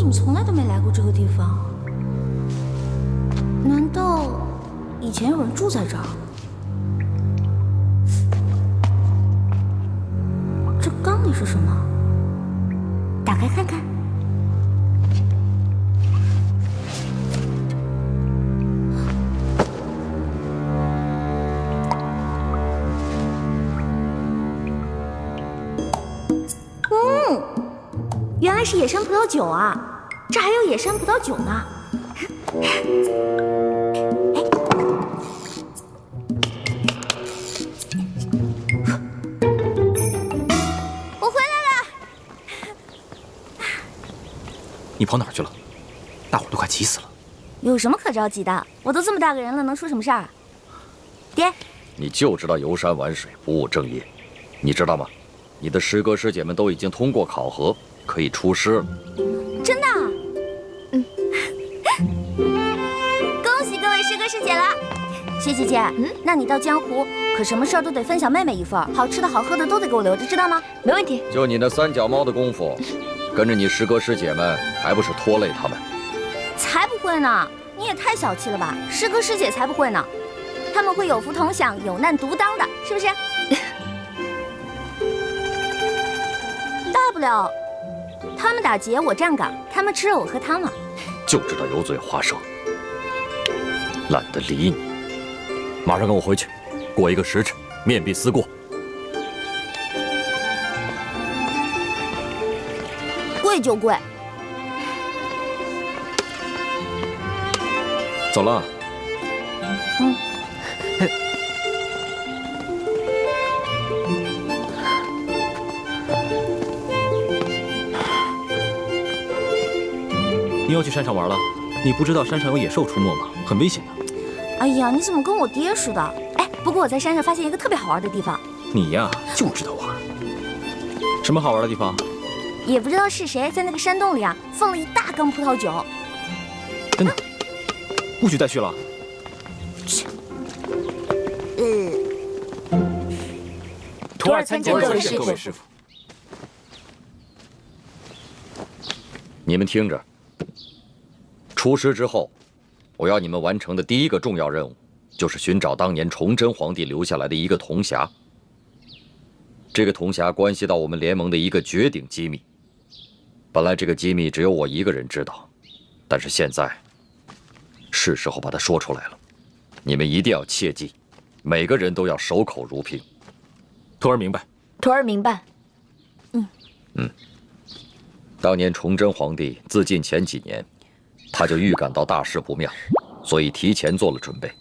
么从来都没来过这个地方？难道以前有人住在这儿？这缸里是什么？打开看看。原来是野山葡萄酒啊！这还有野山葡萄酒呢。我回来了。你跑哪儿去了？大伙都快急死了。有什么可着急的？我都这么大个人了，能出什么事儿？爹，你就知道游山玩水，不务正业，你知道吗？你的师哥师姐们都已经通过考核，可以出师了。真的？恭喜各位师哥师姐了。薛姐姐，那你到江湖可什么事儿都得分享妹妹一份，好吃的好喝的都得给我留着，知道吗？没问题。就你那三脚猫的功夫，跟着你师哥师姐们，还不是拖累他们？才不会呢！你也太小气了吧！师哥师姐才不会呢，他们会有福同享，有难独当的，是不是？大不了他们打劫，我站岗；他们吃肉，我喝汤嘛。就知道油嘴滑舌，懒得理你。马上跟我回去，过一个时辰，面壁思过。贵就贵。走了。你要去山上玩了？你不知道山上有野兽出没吗？很危险的。哎呀，你怎么跟我爹似的？哎，不过我在山上发现一个特别好玩的地方。你呀，就知道玩。什么好玩的地方？也不知道是谁在那个山洞里啊，放了一大缸葡萄酒。真的？不许再去了。徒儿参见各位师傅。你们听着，出师之后，我要你们完成的第一个重要任务，就是寻找当年崇祯皇帝留下来的一个铜匣。这个铜匣关系到我们联盟的一个绝顶机密。本来这个机密只有我一个人知道，但是现在是时候把它说出来了。你们一定要切记，每个人都要守口如瓶。徒儿明白。徒儿明白。当年崇祯皇帝自尽前几年，他就预感到大事不妙，所以提前做了准备。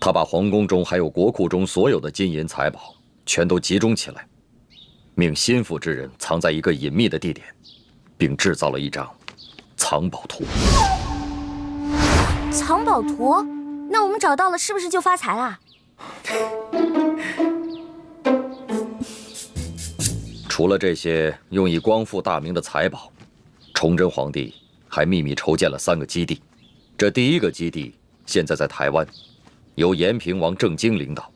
他把皇宫中还有国库中所有的金银财宝全都集中起来，命心腹之人藏在一个隐秘的地点，并制造了一张藏宝图。藏宝图？那我们找到了，是不是就发财啦？除了这些用以光复大明的财宝，崇祯皇帝还秘密筹建了3个基地。这第一个基地现在在台湾，由延平王郑经领导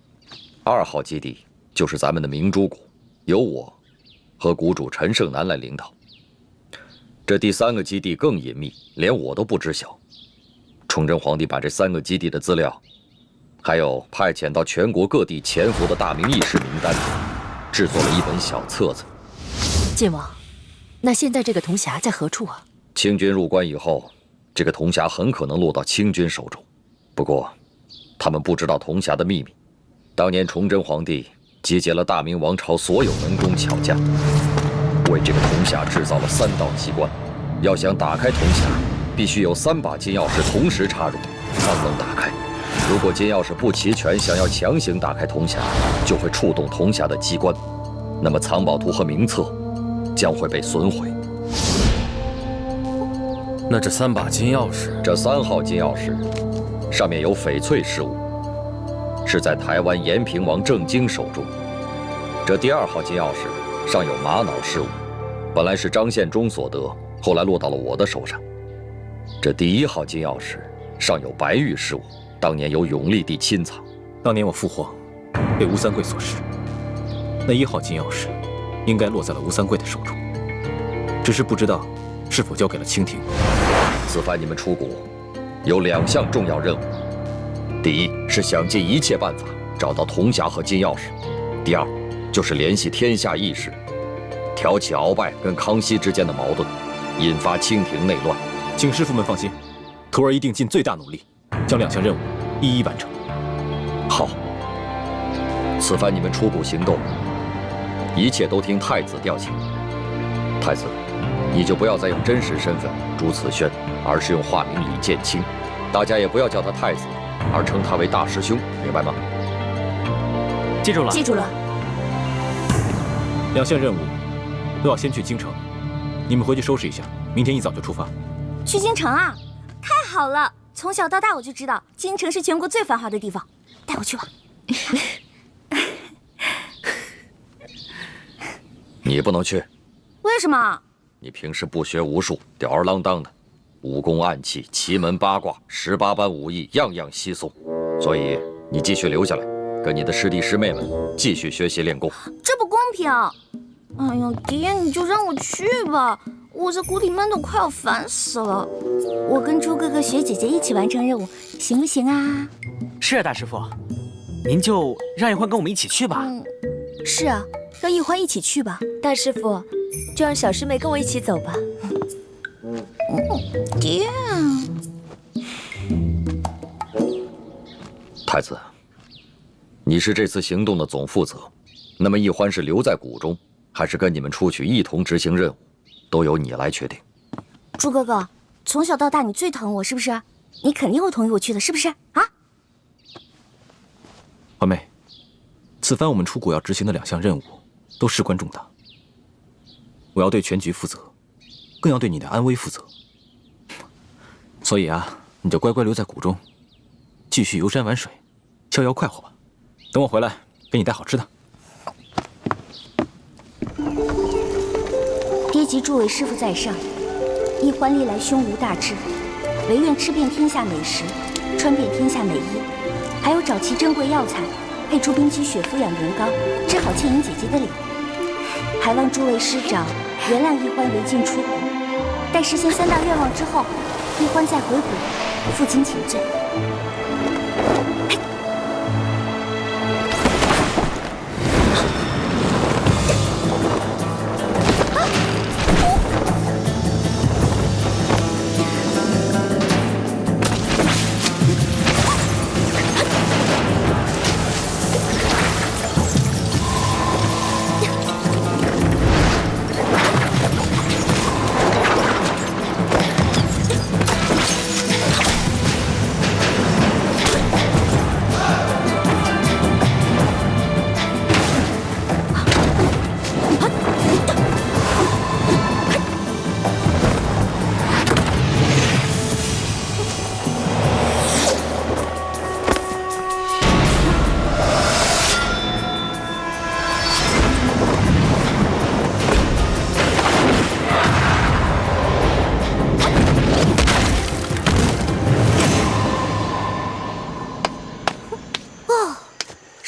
；2号基地就是咱们的明珠谷，由我和谷主陈胜男来领导。这第3个基地更隐秘，连我都不知晓。崇祯皇帝把这3个基地的资料，还有派遣到全国各地潜伏的大明义士名单，制作了一本小册子。晋王，那现在这个铜匣在何处啊？清军入关以后，这个铜匣很可能落到清军手中。不过，他们不知道铜匣的秘密。当年崇祯皇帝集结了大明王朝所有能工巧匠，为这个铜匣制造了3道机关。要想打开铜匣，必须有3把金钥匙同时插入，方能打开。如果金钥匙不齐全，想要强行打开铜匣，就会触动铜匣的机关，那么藏宝图和名册将会被损毁。那这3把金钥匙，这3号金钥匙上面有翡翠饰物，是在台湾延平王郑经手中。这第2号金钥匙上有玛瑙饰物，本来是张献忠所得，后来落到了我的手上。这第1号金钥匙上有白玉饰物，当年由永历帝亲藏。当年我父皇被吴三桂所弑，那1号金钥匙应该落在了吴三桂的手中，只是不知道是否交给了清廷？此番你们出谷，有2项重要任务：第一是想尽一切办法找到铜匣和金钥匙；第二就是联系天下义士，挑起鳌拜跟康熙之间的矛盾，引发清廷内乱。请师傅们放心，徒儿一定尽最大努力，将2项任务一一完成。好，此番你们出谷行动，一切都听太子调遣。太子，你就不要再用真实身份朱慈轩，而是用化名李建清。大家也不要叫他太子，而称他为大师兄，明白吗？记住了。记住了。 2项任务都要先去京城，你们回去收拾一下，明天一早就出发。去京城啊？太好了！从小到大我就知道京城是全国最繁华的地方，带我去吧。你不能去。为什么？你平时不学无术，吊儿郎当的，武功暗器、奇门八卦、18般武艺，样样稀松。所以你继续留下来，跟你的师弟师妹们继续学习练功。这不公平！哎呀，爹，你就让我去吧，我在谷里闷得快要烦死了。我跟猪哥哥、雪姐姐一起完成任务，行不行啊？是啊，大师傅，您就让一欢跟我们一起去吧。是啊，让一欢一起去吧。大师傅，就让小师妹跟我一起走吧。爹，太子，你是这次行动的总负责，那么一欢是留在谷中，还是跟你们出去一同执行任务，都由你来决定。猪哥哥，从小到大你最疼我，是不是？你肯定会同意我去的，是不是？啊？欢妹，此番我们出谷要执行的2项任务，都事关重大。我要对全局负责，更要对你的安危负责。所以啊，你就乖乖留在谷中，继续游山玩水，逍遥快活吧。等我回来，给你带好吃的。爹及诸位师傅在上，一欢历来胸无大志，唯愿吃遍天下美食，穿遍天下美衣，还有找齐珍贵药材，配出冰肌血肤养颜膏，治好倩影姐姐的脸。还望诸位师长原谅一欢违禁出谷，待实现3大愿望之后，一欢再回谷，负荆请罪。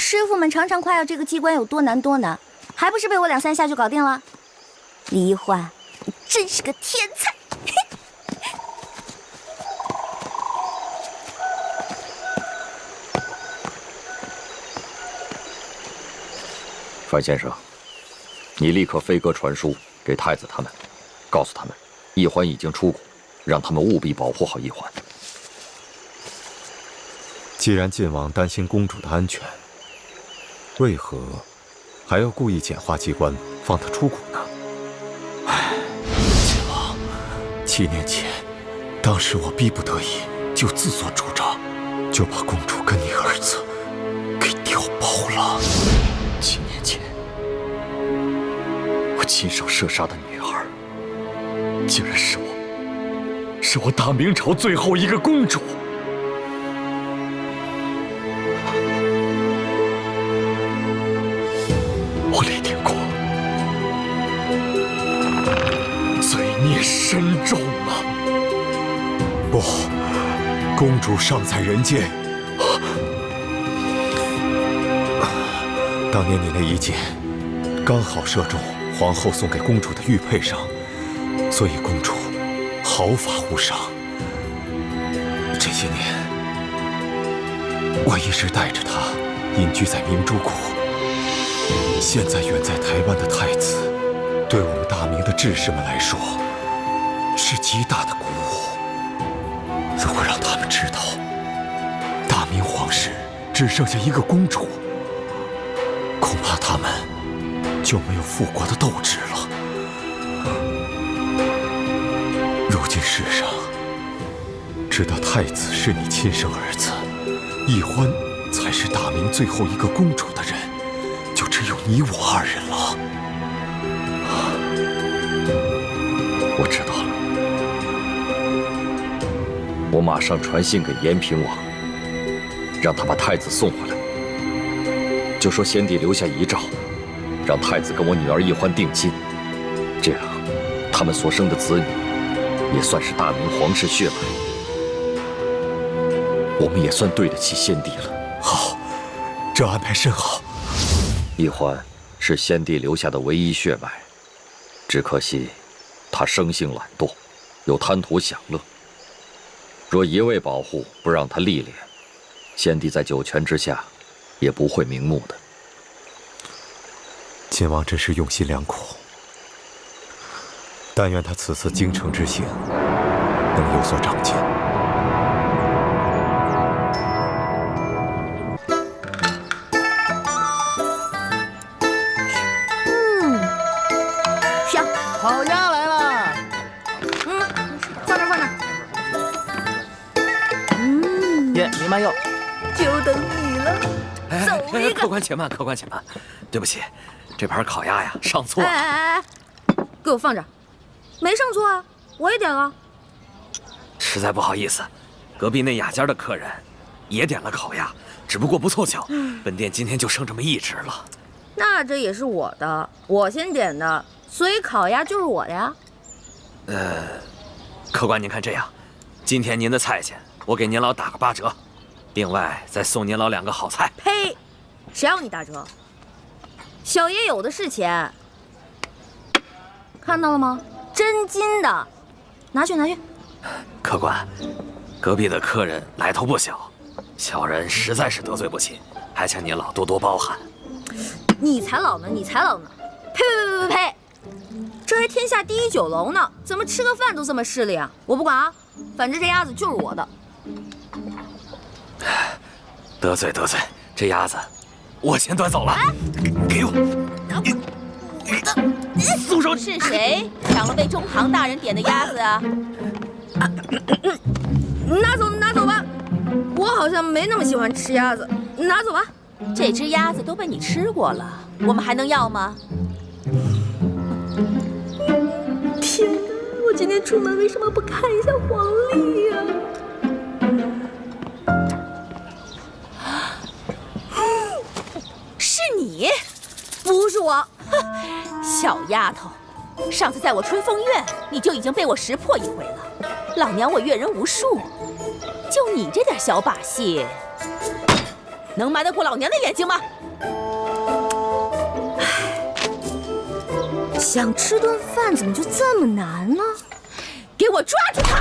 师傅们常常夸耀这个机关有多难多难，还不是被我2、3下就搞定了？李一欢，你真是个天才！范先生，你立刻飞鸽传书给太子他们，告诉他们，一欢已经出谷，让他们务必保护好一欢。既然晋王担心公主的安全，为何还要故意简化机关，放她出谷呢？唉，晋王，7年前，当时我逼不得已，就自作主张，就把公主跟你儿子给调包了。7年前，我亲手射杀的女儿，竟然是我大明朝最后一个公主。我李定国罪孽深重啊！不，公主尚在人间。当年你那一箭，刚好射中皇后送给公主的玉佩上，所以公主毫发无伤。这些年，我一直带着他隐居在明珠谷。现在远在台湾的太子，对我们大明的志士们来说，是极大的鼓舞。如果让他们知道，大明皇室只剩下一个公主，恐怕他们就没有复国的斗志了。如今世上，知道太子是你亲生儿子，奕欢才是大明最后一个公主的人，就只有你我二人了。我知道了，我马上传信给延平王，让他把太子送回来。就说先帝留下遗诏，让太子跟我女儿奕欢定亲，这样他们所生的子女也算是大明皇室血脉，我们也算对得起先帝了。好，这安排甚好。奕欢是先帝留下的唯一血脉，只可惜他生性懒惰，又贪图享乐。若一味保护，不让他历练，先帝在九泉之下也不会瞑目的。晋王真是用心良苦，但愿他此次京城之行能有所长进。香，烤鸭来了。放这儿放这儿。爷，您慢用。就等你了，走一个。客官且慢，客官且慢。对不起，这盘烤鸭呀上错了。哎，给我放这儿，没上错啊，我也点了。实在不好意思，隔壁那雅间的客人也点了烤鸭，只不过不凑巧，本店今天就剩这么一只了。那这也是我的，我先点的，所以烤鸭就是我的呀。客官您看这样，今天您的菜钱我给您老打个8折，另外再送您老2个好菜。呸！谁让你打折？小爷有的是钱，看到了吗？真金的，拿去拿去。客官，隔壁的客人来头不小，小人实在是得罪不起，还请您老多多包涵。你才老呢，你才老呢！呸呸呸呸呸！这还天下第一酒楼呢，怎么吃个饭都这么势利啊？我不管啊，反正这鸭子就是我的。得罪得罪，这鸭子我先端走了。给我！松手！是谁抢了被中堂大人点的鸭子啊？拿走拿走吧，我好像没那么喜欢吃鸭子，拿走吧。这只鸭子都被你吃过了，我们还能要吗？天哪，我今天出门为什么不看一下黄历呀？是你？不是我，小丫头，上次在我春风院，你就已经被我识破一回了。老娘我阅人无数，就你这点小把戏，能瞒得过老娘的眼睛吗？想吃顿饭怎么就这么难呢？给我抓住他！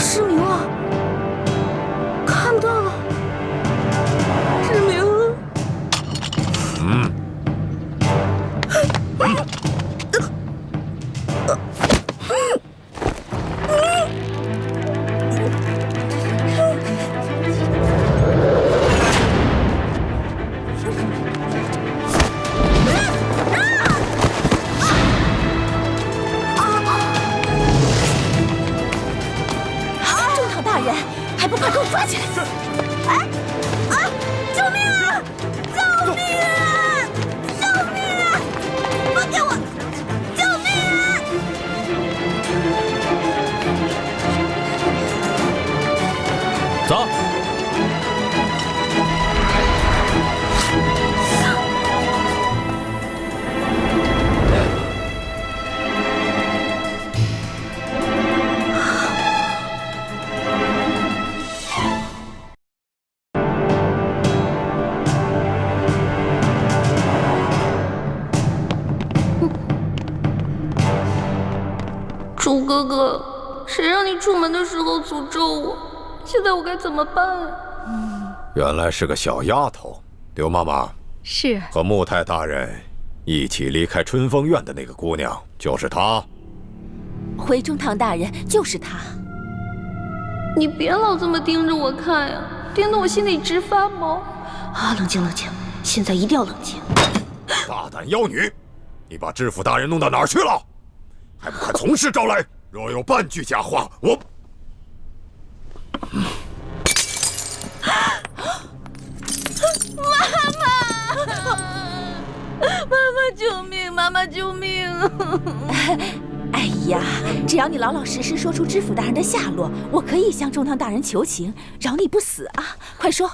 失明了，看不到了，失明了。还不快给我抓起来！哎，啊！救命啊！救命啊！哥哥，谁让你出门的时候诅咒我？现在我该怎么办啊？原来是个小丫头。刘妈妈，是和穆太大人一起离开春风院的那个姑娘，就是她。回中堂大人就是他。你别老这么盯着我看呀，盯得我心里直发毛。啊，冷静冷静，现在一定要冷静。大胆妖女，你把知府大人弄到哪儿去了？还不快从实招来！若有半句假话，我……妈妈救命！妈妈救命！哎呀，只要你老老实实说出知府大人的下落，我可以向中堂大人求情，饶你不死啊！快说，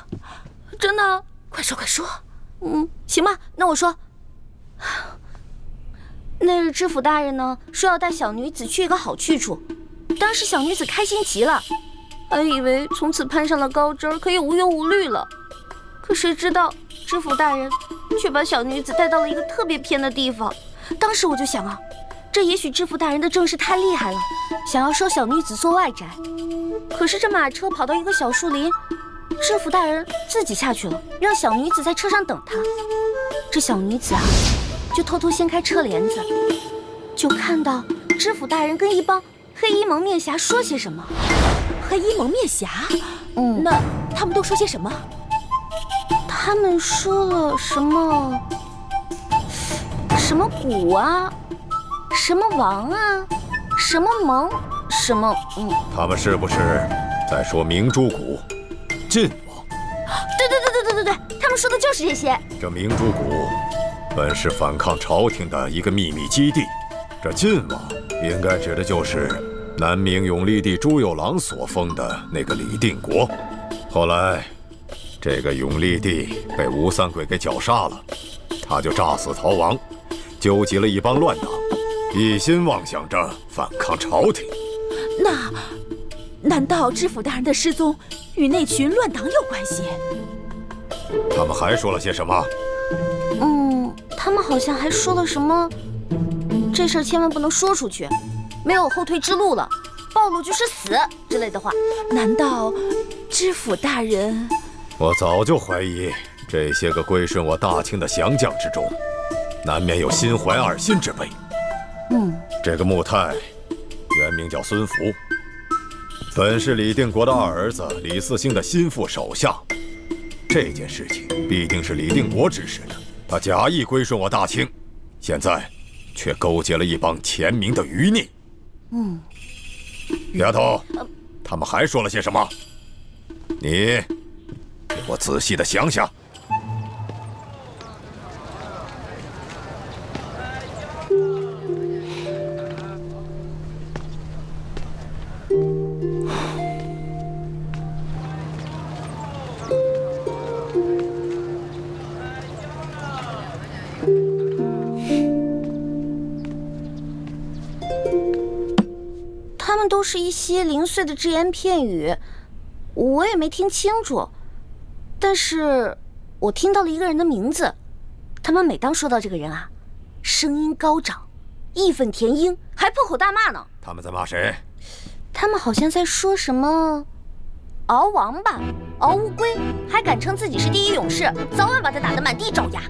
真的？快说快说！行吧，那我说，那日知府大人呢说要带小女子去一个好去处，当时小女子开心极了，还以为从此攀上了高枝，可以无忧无虑了。可谁知道知府大人却把小女子带到了一个特别偏的地方。当时我就想啊，这也许知府大人的正事太厉害了，想要收小女子做外宅。可是这马车跑到一个小树林，知府大人自己下去了，让小女子在车上等他。这小女子啊，就偷偷掀开车帘子，就看到知府大人跟一帮黑衣蒙面侠说些什么。黑衣蒙面侠？那他们都说些什么？他们说了什么？什么谷啊，什么王啊，什么蒙，什么……他们是不是在说明珠谷、晋王？对，他们说的就是这些。这明珠谷本是反抗朝廷的一个秘密基地，这晋王应该指的就是南明永历帝朱由榔所封的那个李定国。后来，这个永历帝被吴三桂给绞杀了，他就诈死逃亡，纠集了一帮乱党，一心妄想着反抗朝廷。难道知府大人的失踪与那群乱党有关系？他们还说了些什么？他们好像还说了什么，这事儿千万不能说出去，没有后退之路了，暴露就是死之类的话。难道知府大人？我早就怀疑，这些个归顺我大清的降将之中，难免有心怀二心之辈。这个穆泰，原名叫孙福，本是李定国的二儿子李嗣兴的心腹手下。这件事情必定是李定国指使的，他假意归顺我大清，现在却勾结了一帮前明的余孽。丫头，他们还说了些什么？你给我仔细的想想。他们都是一些零碎的只言片语，我也没听清楚，但是我听到了一个人的名字。他们每当说到这个人啊，声音高涨，义愤填膺，还破口大骂呢。他们在骂谁？他们好像在说什么敖王吧，敖乌龟，还敢称自己是第一勇士，早晚把他打得满地找牙。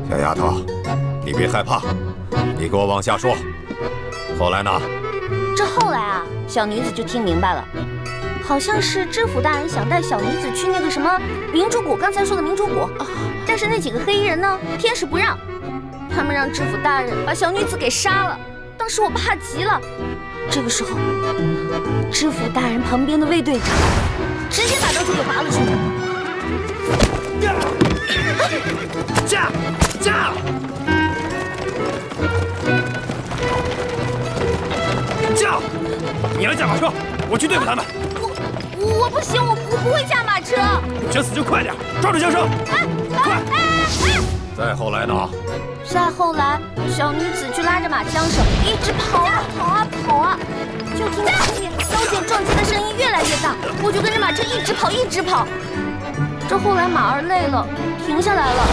小丫头，你别害怕，你给我往下说。后来呢？这后来啊，小女子就听明白了，好像是知府大人想带小女子去那个什么明珠谷，刚才说的明珠谷，但是那几个黑衣人呢，偏是不让，他们让知府大人把小女子给杀了。当时我怕极了，这个时候，知府大人旁边的卫队长直接把刀就给拔了出来。驾！你来驾马车，我去对付他们。我不行，我不会驾马车。想死就快点，抓住缰绳！快！再后来呢？再后来，小女子就拉着马缰绳，一直跑啊，就听到后面刀剑撞击的声音越来越大，我就跟着马车一直跑。这后来马儿累了，停下来了。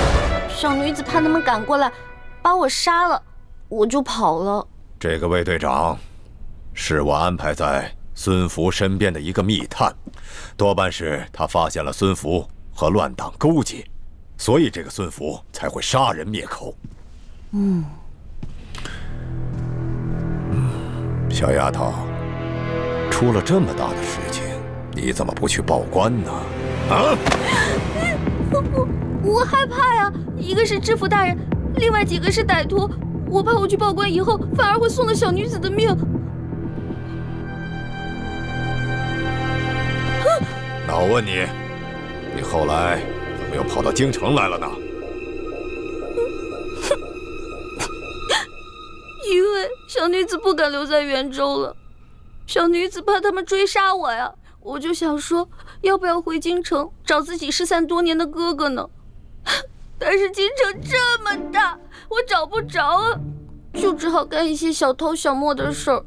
小女子怕他们赶过来，把我杀了，我就跑了。这个卫队长，是我安排在孙福身边的一个密探，多半是他发现了孙福和乱党勾结，所以这个孙福才会杀人灭口。小丫头，出了这么大的事情，你怎么不去报官呢？啊！我害怕呀，一个是知府大人，另外几个是歹徒，我怕我去报官以后，反而会送了小女子的命。那我问你，你后来怎么又跑到京城来了呢？因为小女子不敢留在袁州了，小女子怕他们追杀我呀，我就想说，要不要回京城找自己失散多年的哥哥呢？但是京城这么大，我找不着啊，就只好干一些小偷小摸的事儿，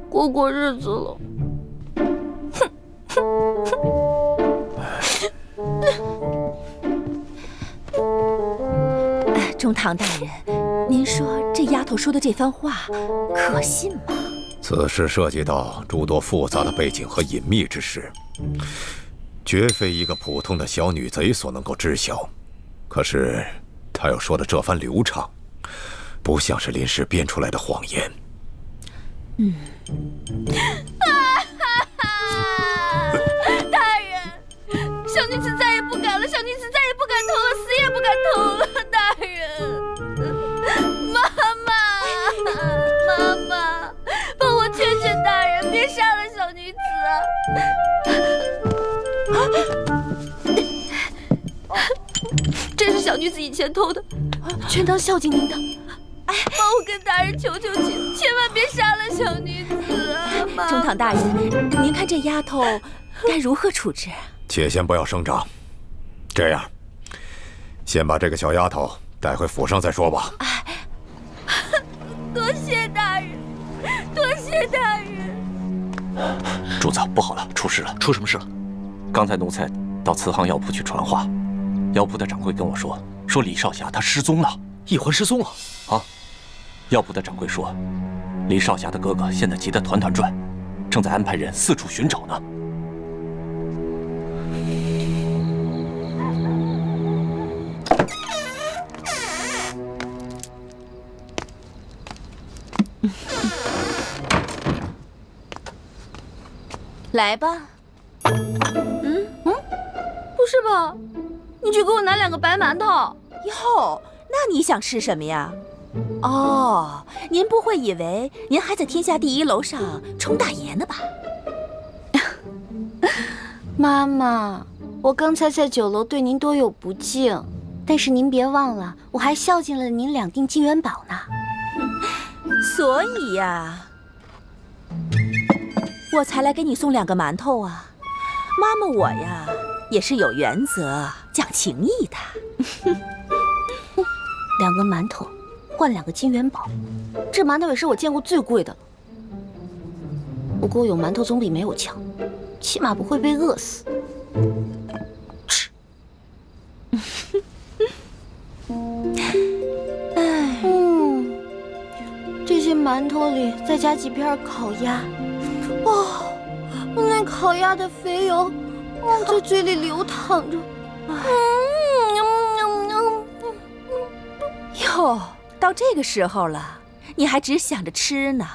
过日子了。中堂大人，您说这丫头说的这番话可信吗？此事涉及到诸多复杂的背景和隐秘之事，绝非一个普通的小女贼所能够知晓。可是她又说的这番流畅，不像是临时编出来的谎言。大人，小女子再也不敢了，小女子再也不敢偷了，死也不敢偷了。大人，妈妈，帮我劝劝大人，别杀了小女子啊！这是小女子以前偷的，全当孝敬您的。帮我跟大人求求情，千万别杀了小女子啊！妈妈，中堂大人，您看这丫头该如何处置？且先不要声张，这样，先把这个小丫头带回府上再说吧。多谢大人，多谢大人。主子，不好了，出事了！出什么事了？刚才奴才到慈航药铺去传话，药铺的掌柜跟我说李少侠他失踪了。易环失踪了啊！药铺的掌柜说，李少侠的哥哥现在急得团团转，正在安排人四处寻找呢。来吧。不是吧？你去给我拿2个白馒头。哟，那你想吃什么呀？哦，您不会以为您还在天下第一楼上冲大爷呢吧？妈妈，我刚才在9楼对您多有不敬，但是您别忘了，我还孝敬了您2锭金元宝呢。所以呀，我才来给你送2个馒头啊。妈妈我呀，也是有原则、讲情义的。2个馒头换2个金元宝，这馒头也是我见过最贵的了。不过有馒头总比没有强，起码不会被饿死。吃。这些馒头里再加几片烤鸭，哇，那烤鸭的肥油在嘴里流淌着。哟，到这个时候了，你还只想着吃呢？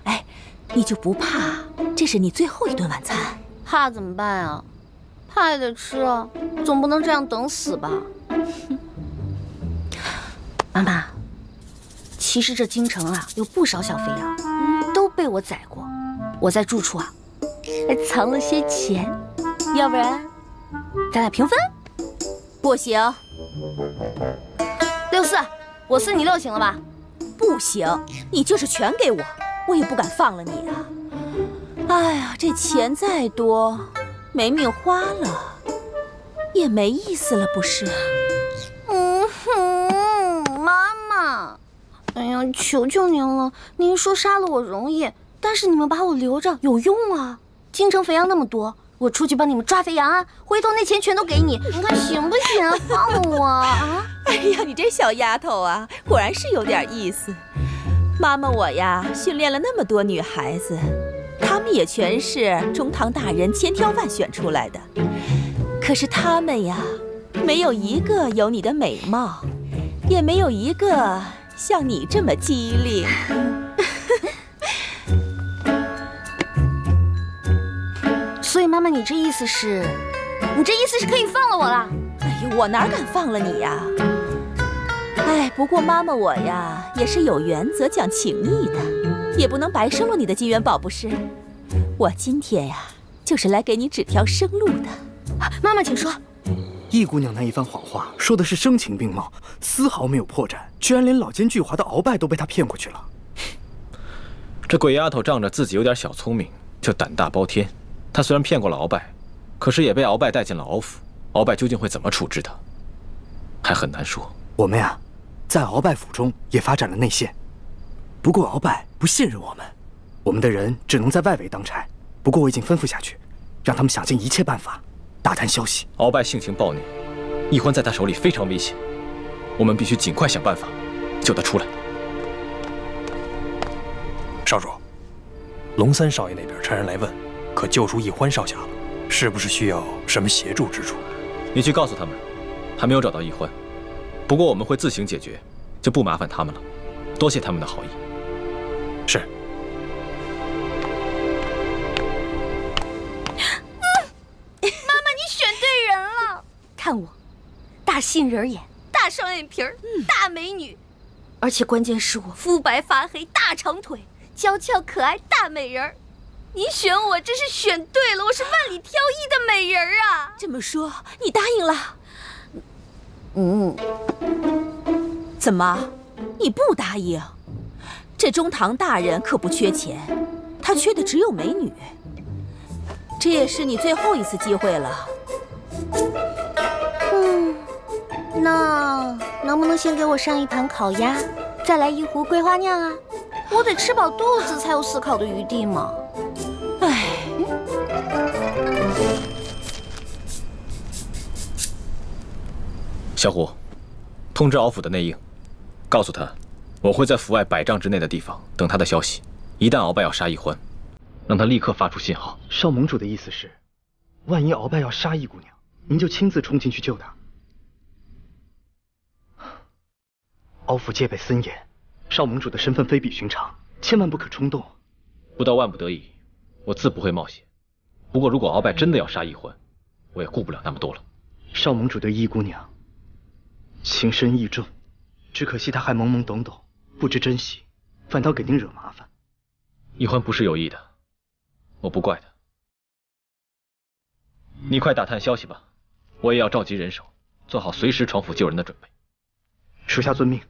哎，你就不怕这是你最后一顿晚餐？怕怎么办啊？怕也得吃啊，总不能这样等死吧？妈妈，其实这京城啊有不少小肥羊，都被我宰过。我在住处啊还藏了些钱，要不然咱俩平分？不行，6-4，我4你6行了吧？不行，你就是全给我，我也不敢放了你啊！哎呀，这钱再多，没命花了也没意思了，不是？妈妈，哎呀，求求您了，您说杀了我容易，但是你们把我留着有用啊！京城肥羊那么多，我出去帮你们抓肥羊啊，回头那钱全都给你，你看行不行啊？放我啊！哎呀，你这小丫头啊，果然是有点意思。妈妈我呀，训练了那么多女孩子，她们也全是中堂大人千挑万选出来的。可是她们呀，没有一个有你的美貌，也没有一个像你这么机灵。所以妈妈，你这意思是可以放了我了？哎呦，我哪敢放了你呀！哎，不过妈妈我呀，也是有原则、讲情义的，也不能白生了你的金元宝，不是？我今天呀，就是来给你指条生路的。妈妈，请说。易姑娘那一番谎话，说的是声情并茂，丝毫没有破绽，居然连老奸巨猾的鳌拜都被她骗过去了。这鬼丫头仗着自己有点小聪明，就胆大包天。她虽然骗过了鳌拜，可是也被鳌拜带进了鳌府。鳌拜究竟会怎么处置她，还很难说。我们呀，在鳌拜府中也发展了内线，不过鳌拜不信任我们的人只能在外围当差。不过我已经吩咐下去，让他们想尽一切办法打探消息。鳌拜性情暴虐，易欢在他手里非常危险，我们必须尽快想办法救他出来。少主，龙三少爷那边差人来问，可救出易欢少侠了，是不是需要什么协助之处？你去告诉他们，还没有找到易欢，不过我们会自行解决，就不麻烦他们了。多谢他们的好意。是。妈妈，你选对人了。看我，大杏仁眼，大双眼皮儿，大美女，而且关键是我肤白发黑，大长腿，娇俏可爱，大美人儿。你选我真是选对了，我是万里挑一的美人儿啊！这么说，你答应了？怎么，你不答应？这中堂大人可不缺钱，他缺的只有美女。这也是你最后一次机会了。那能不能先给我上一盘烤鸭，再来一壶桂花酿啊？我得吃饱肚子才有思考的余地嘛。唉，小虎，通知鳌府的内应，告诉他，我会在府外100丈之内的地方等他的消息。一旦鳌拜要杀易欢，让他立刻发出信号。少盟主的意思是，万一鳌拜要杀易姑娘，您就亲自冲进去救她。鳌府戒备森严，少盟主的身份非比寻常，千万不可冲动。不到万不得已，我自不会冒险。不过如果鳌拜真的要杀易欢，我也顾不了那么多了。少盟主对易姑娘情深意重，只可惜她还懵懵懂懂，不知珍惜，反倒给您惹麻烦。易欢不是有意的，我不怪他。你快打探消息吧，我也要召集人手，做好随时闯府救人的准备。属下遵命。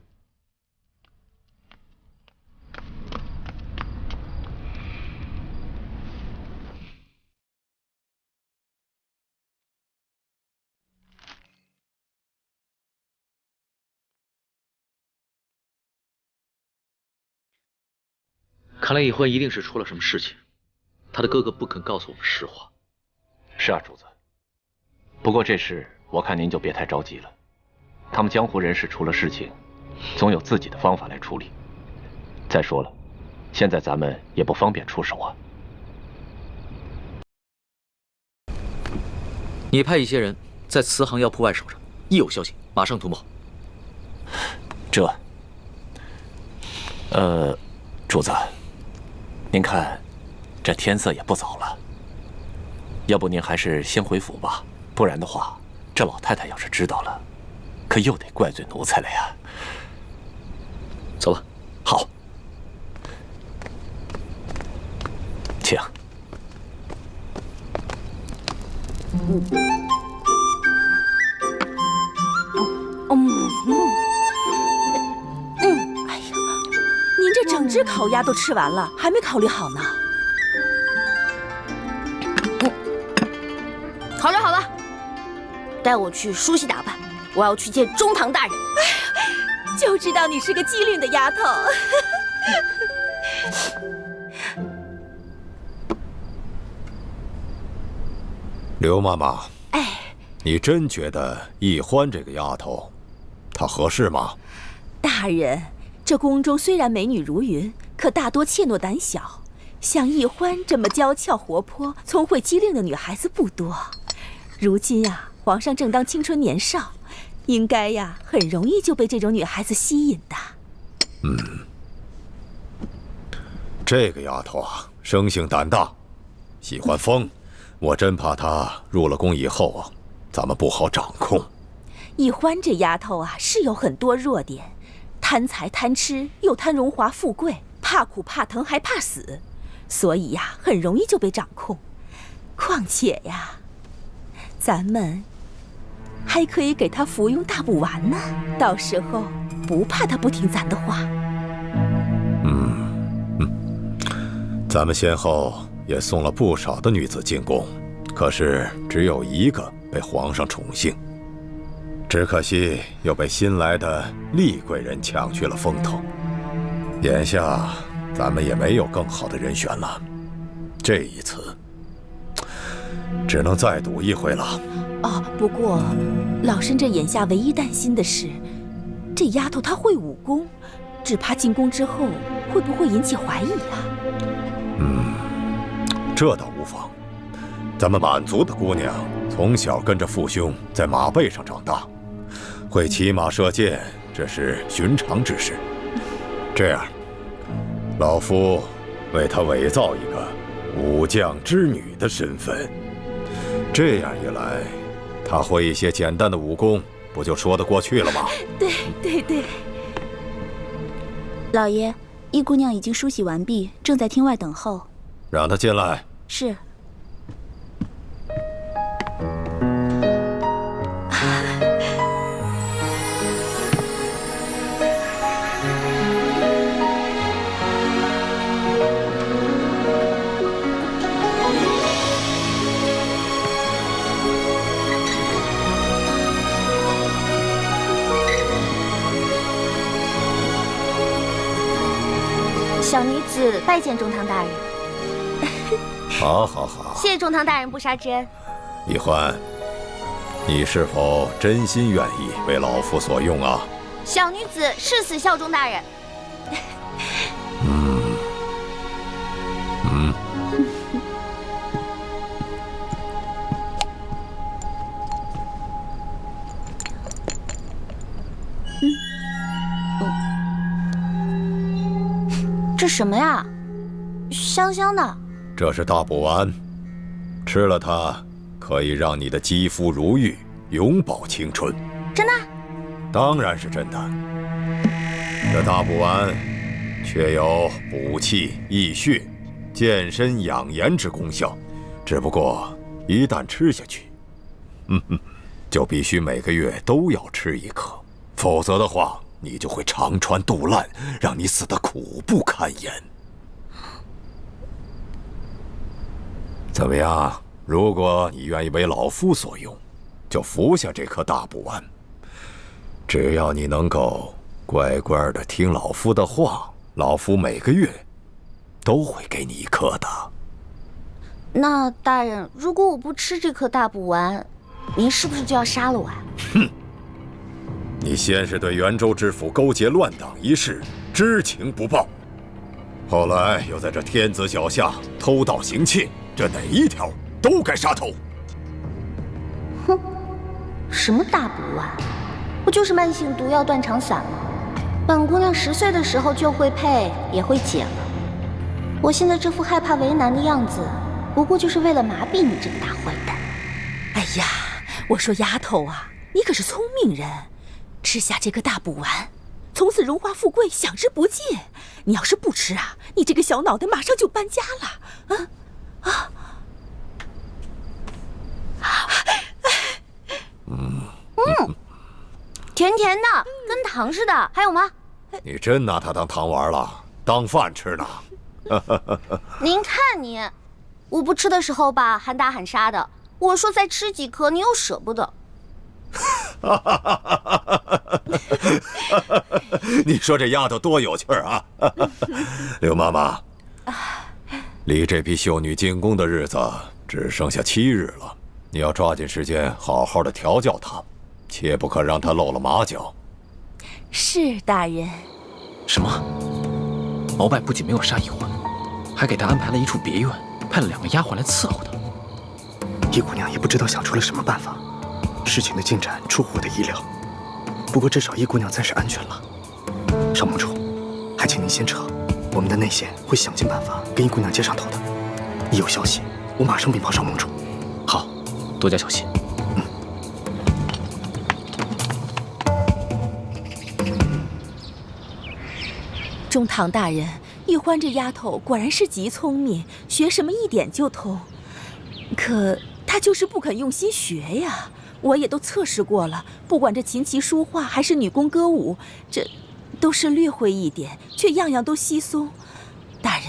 看来易欢一定是出了什么事情，他的哥哥不肯告诉我们实话。是啊，主子。不过这事我看您就别太着急了，他们江湖人士出了事情，总有自己的方法来处理。再说了，现在咱们也不方便出手啊。你派一些人在慈航药铺外守着，一有消息马上通报。主子，您看，这天色也不早了，要不您还是先回府吧，不然的话，这老太太要是知道了，可又得怪罪奴才了呀。走吧。好，请。哎呀，您这整只烤鸭都吃完了，还没考虑好呢。好了好了，带我去梳洗打扮，我要去见中堂大人。就知道你是个机灵的丫头。刘妈妈，哎，你真觉得易欢这个丫头，她合适吗？大人，这宫中虽然美女如云，可大多怯懦胆小。像易欢这么娇俏活泼、聪慧机灵的女孩子不多。如今呀，皇上正当青春年少，应该呀很容易就被这种女孩子吸引的。这个丫头啊，生性胆大，喜欢疯，我真怕她入了宫以后啊，咱们不好掌控。易欢这丫头啊，是有很多弱点，贪财贪吃，又贪荣华富贵，怕苦怕疼还怕死，所以呀，很容易就被掌控。况且呀，咱们还可以给她服用大补丸呢，到时候不怕她不听咱的话。咱们先后也送了不少的女子进宫，可是只有一个被皇上宠幸，只可惜又被新来的厉贵人抢去了风头。眼下咱们也没有更好的人选了，这一次只能再赌一回了。哦，不过老身这眼下唯一担心的是，这丫头她会武功，只怕进宫之后会不会引起怀疑啊？这倒无妨。咱们满族的姑娘从小跟着父兄在马背上长大，会骑马射箭，这是寻常之事。这样，老夫为她伪造一个武将之女的身份，这样一来，她会一些简单的武功，不就说得过去了吗？对。老爷，易姑娘已经梳洗完毕，正在厅外等候。让她进来。是。小女子拜见中堂大人。好，谢谢中堂大人不杀之恩。易欢，你是否真心愿意为老夫所用啊？小女子誓死效忠大人。这什么呀？香香的。这是大补丸，吃了它可以让你的肌肤如玉，永葆青春。真的？当然是真的。这大补丸确有补气益血、健身养颜之功效，只不过一旦吃下去，就必须每个月都要吃一颗，否则的话，你就会肠穿肚烂，让你死得苦不堪言。怎么样？如果你愿意为老夫所用，就服下这颗大补丸。只要你能够乖乖的听老夫的话，老夫每个月都会给你一颗的。那大人，如果我不吃这颗大补丸，您是不是就要杀了我啊？哼！你先是对元州知府勾结乱党一事知情不报，后来又在这天子脚下偷盗行窃，这哪一条都该杀头。哼，什么大补丸？不就是慢性毒药断肠散吗？本姑娘10岁的时候就会配，也会解了。我现在这副害怕为难的样子，不过就是为了麻痹你这个大坏蛋。哎呀，我说丫头啊，你可是聪明人，吃下这个大补丸，从此荣华富贵享之不尽。你要是不吃啊，你这个小脑袋马上就搬家了。甜甜的，跟糖似的。还有吗？你真拿它当糖丸了，当饭吃呢？您看你，我不吃的时候吧，喊打喊杀的。我说再吃几颗，你又舍不得。你说这丫头多有趣啊！刘妈妈，离这批秀女进宫的日子只剩下7日了，你要抓紧时间好好的调教他，切不可让他露了马脚。是大人。什么？鳌拜不仅没有杀易欢，还给他安排了一处别院，派了2个丫鬟来伺候他。易姑娘也不知道想出了什么办法，事情的进展出乎我的意料。不过至少易姑娘暂时安全了。少盟主，还请您先撤，我们的内线会想尽办法跟易姑娘接上头的。一有消息，我马上禀报少盟主。好，多加小心。中堂大人，玉欢这丫头果然是极聪明，学什么一点就通。可她就是不肯用心学呀。我也都测试过了，不管这琴棋书画还是女工歌舞，这都是略会一点，却样样都稀松。大人，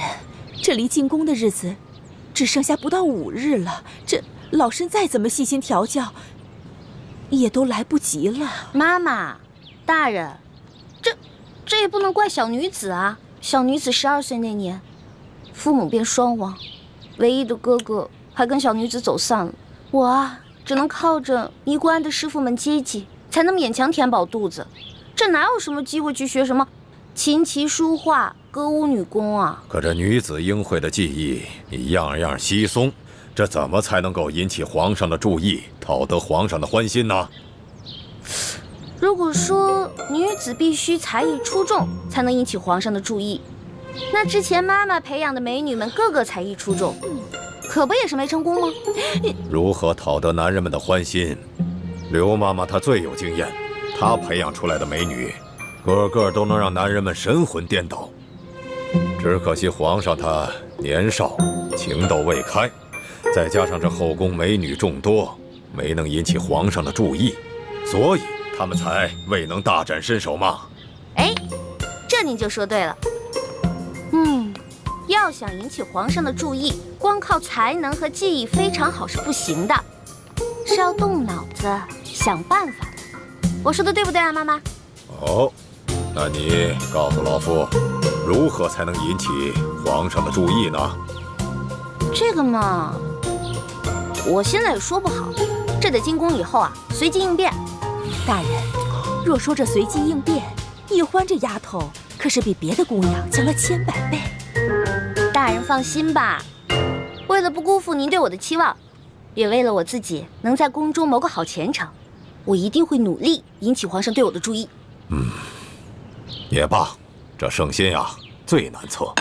这离进宫的日子只剩下不到5日了，这老身再怎么细心调教，也都来不及了。妈妈，大人，这也不能怪小女子啊。小女子12岁那年，父母便双亡，唯一的哥哥还跟小女子走散了。我啊，只能靠着尼姑庵的师傅们接济，才能勉强填饱肚子。这哪有什么机会去学什么琴棋书画、歌舞女工啊？可这女子应会的技艺，你样样稀松，这怎么才能够引起皇上的注意，讨得皇上的欢心呢？如果说女子必须才艺出众才能引起皇上的注意，那之前妈妈培养的美女们个个才艺出众，可不也是没成功吗？如何讨得男人们的欢心？刘妈妈她最有经验，她培养出来的美女，个个都能让男人们神魂颠倒。只可惜皇上他年少，情窦未开，再加上这后宫美女众多，没能引起皇上的注意，所以他们才未能大展身手嘛。哎，这您就说对了。要想引起皇上的注意，光靠才能和技艺非常好是不行的，是要动脑子想办法的。我说的对不对啊，妈妈？哦，那你告诉老夫，如何才能引起皇上的注意呢？这个嘛，我现在也说不好，这得进宫以后啊，随机应变。大人，若说这随机应变，易欢这丫头可是比别的姑娘强了千百倍。大人放心吧，为了不辜负您对我的期望，也为了我自己能在宫中谋个好前程，我一定会努力引起皇上对我的注意。也罢，这圣心呀最难测，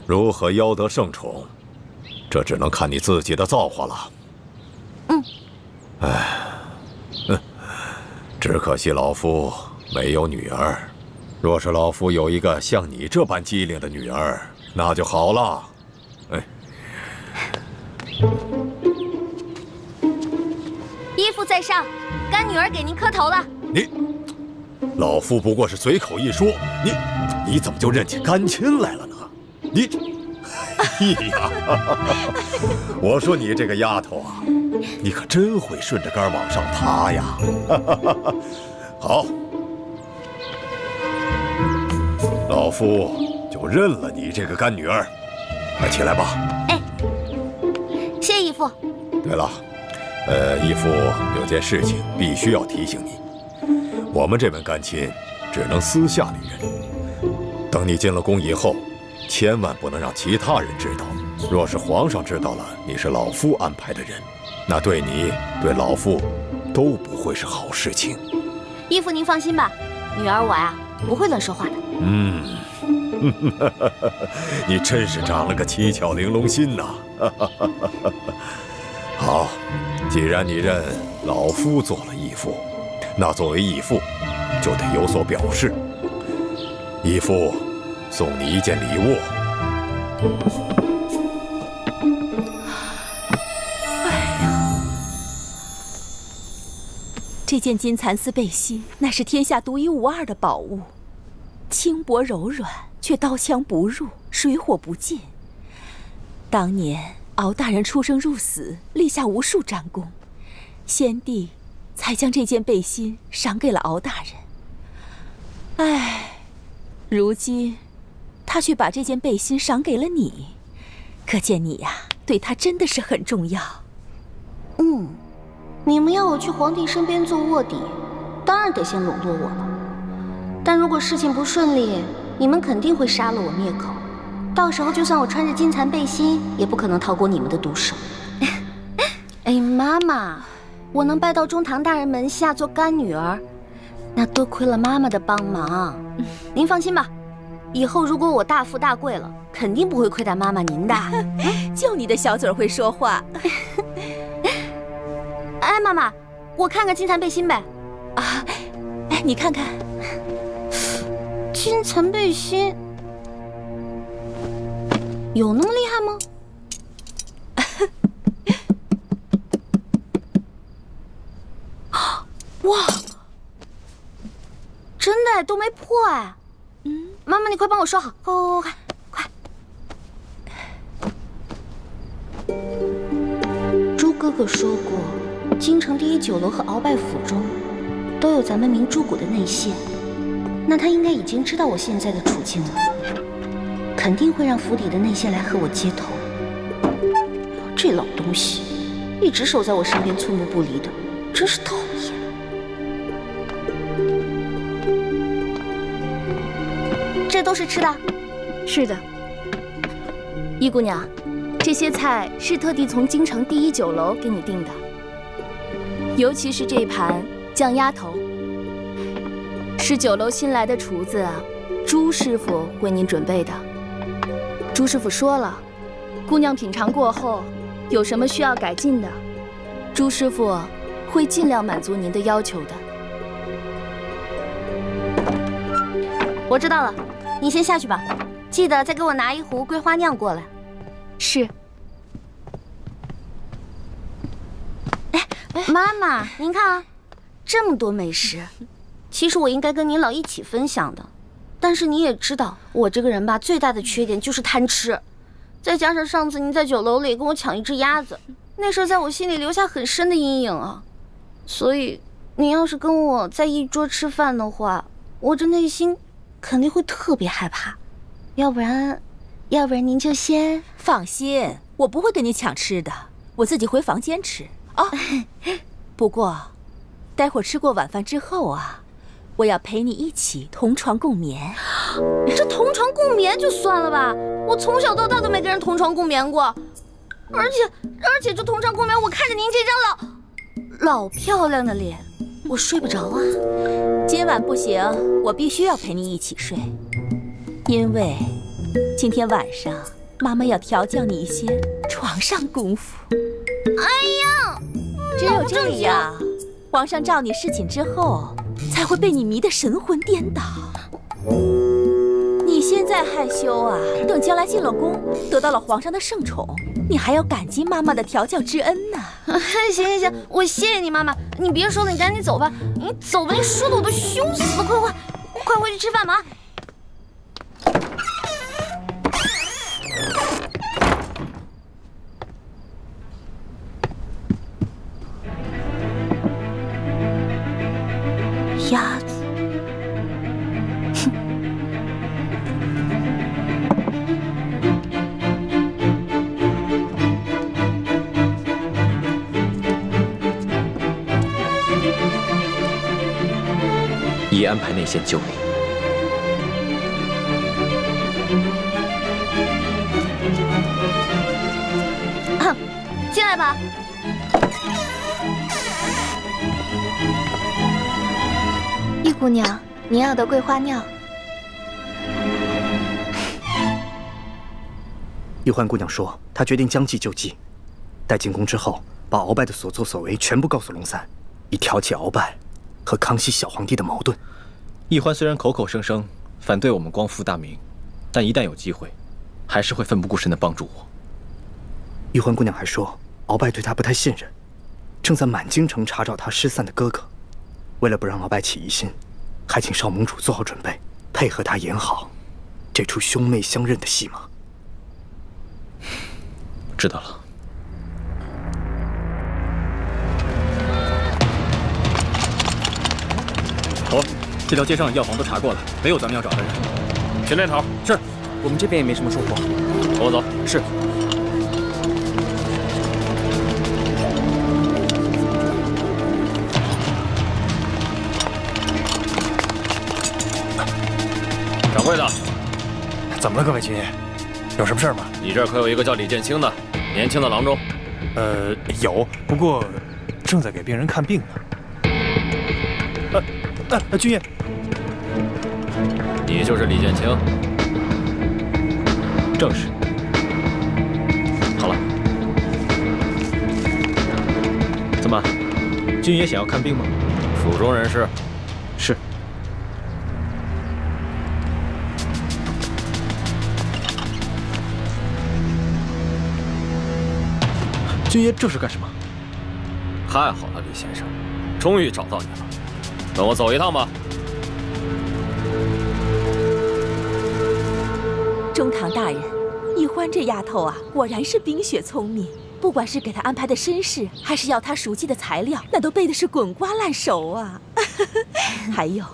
如何邀得圣宠，这只能看你自己的造化了。只可惜老夫没有女儿，若是老夫有一个像你这般机灵的女儿，那就好了。依父在上，干女儿给您磕头了。老夫不过是随口一说，你怎么就认起干亲来了呢？哎呀，我说你这个丫头啊，你可真会顺着杆往上爬呀！好，老夫就认了你这个干女儿。快起来吧。哎，谢义父。对了，义父有件事情必须要提醒你，我们这门干亲只能私下里认，等你进了宫以后，千万不能让其他人知道。若是皇上知道了你是老夫安排的人，那对你对老夫都不会是好事情。义父您放心吧，女儿我呀不会乱说话的。你真是长了个七窍玲珑心呐！好，既然你认老夫做了义父，那作为义父就得有所表示。义父送你一件礼物。这件金蚕丝背心，那是天下独一无二的宝物，轻薄柔软，却刀枪不入，水火不进。当年敖大人出生入死，立下无数战功，先帝才将这件背心赏给了敖大人。唉，如今他却把这件背心赏给了你，可见你呀，对他真的是很重要。你们要我去皇帝身边做卧底，当然得先笼络我了。但如果事情不顺利，你们肯定会杀了我灭口。到时候就算我穿着金蚕背心，也不可能逃过你们的毒手。哎，妈妈，我能拜到中堂大人门下做干女儿，那多亏了妈妈的帮忙。您放心吧，以后如果我大富大贵了，肯定不会亏待妈妈您的。就你的小嘴会说话。哎，妈妈，我看看金蚕背心呗。啊，哎，你看看，金蚕背心有那么厉害吗？哇，真的都没破哎！妈妈，你快帮我收好，快！朱哥哥说过，京城第一酒楼和鳌拜府中都有咱们明珠谷的内线，那他应该已经知道我现在的处境了，肯定会让府邸的内线来和我接头。这老东西一直守在我身边，寸步不离的，真是讨厌。这都是吃的？是的。易姑娘，这些菜是特地从京城第一酒楼给你订的，尤其是这盘酱鸭头，是酒楼新来的厨子朱师傅为您准备的。朱师傅说了，姑娘品尝过后，有什么需要改进的，朱师傅会尽量满足您的要求的。我知道了，你先下去吧，记得再给我拿一壶桂花酿过来。是。妈妈，您看啊，这么多美食，其实我应该跟您老一起分享的。但是你也知道，我这个人吧，最大的缺点就是贪吃。再加上上次您在酒楼里跟我抢一只鸭子，那事在我心里留下很深的阴影啊。所以，您要是跟我在一桌吃饭的话，我这内心肯定会特别害怕。要不然您就先放心，我不会跟你抢吃的，我自己回房间吃。哦，不过，待会儿吃过晚饭之后啊，我要陪你一起同床共眠。这同床共眠就算了吧，我从小到大都没跟人同床共眠过，而且这同床共眠，我看着您这张老漂亮的脸，我睡不着啊。今晚不行，我必须要陪你一起睡，因为今天晚上妈妈要调教你一些床上功夫。哎呀，只有这样，皇上召你侍寝之后，才会被你迷得神魂颠倒。你现在害羞啊，等将来进了宫，得到了皇上的圣宠，你还要感激妈妈的调教之恩呢。行，我谢谢你妈妈。你别说了，你赶紧走吧。你走吧，你说的我都凶死了。快回去吃饭吧。鸭子，已安排内线救你。进来吧。易姑娘，您要的桂花酿。玉欢姑娘说，她决定将计就计，待进宫之后，把鳌拜的所作所为全部告诉龙三，以挑起鳌拜和康熙小皇帝的矛盾。易欢虽然口口声声反对我们光复大明，但一旦有机会，还是会奋不顾身地帮助我。玉欢姑娘还说，鳌拜对她不太信任，正在满京城查找她失散的哥哥。为了不让鳌拜起疑心，还请少盟主做好准备，配合他演好这出兄妹相认的戏码。知道了。头，这条街上药房都查过了，没有咱们要找的人。前练头是，我们这边也没什么收获。跟我走。是。怎么了，各位军爷？有什么事儿吗？你这儿可有一个叫李建清的年轻的郎中？有，不过正在给病人看病呢。军爷，你就是李建清？正是。好了，怎么，军爷想要看病吗？蜀中人士。是。军爷这是干什么？太好了，李先生，终于找到你了，跟我走一趟吧。中堂大人，易欢这丫头啊，果然是冰雪聪明。不管是给她安排的身世，还是要她熟悉的材料，那都背的是滚瓜烂熟啊。还有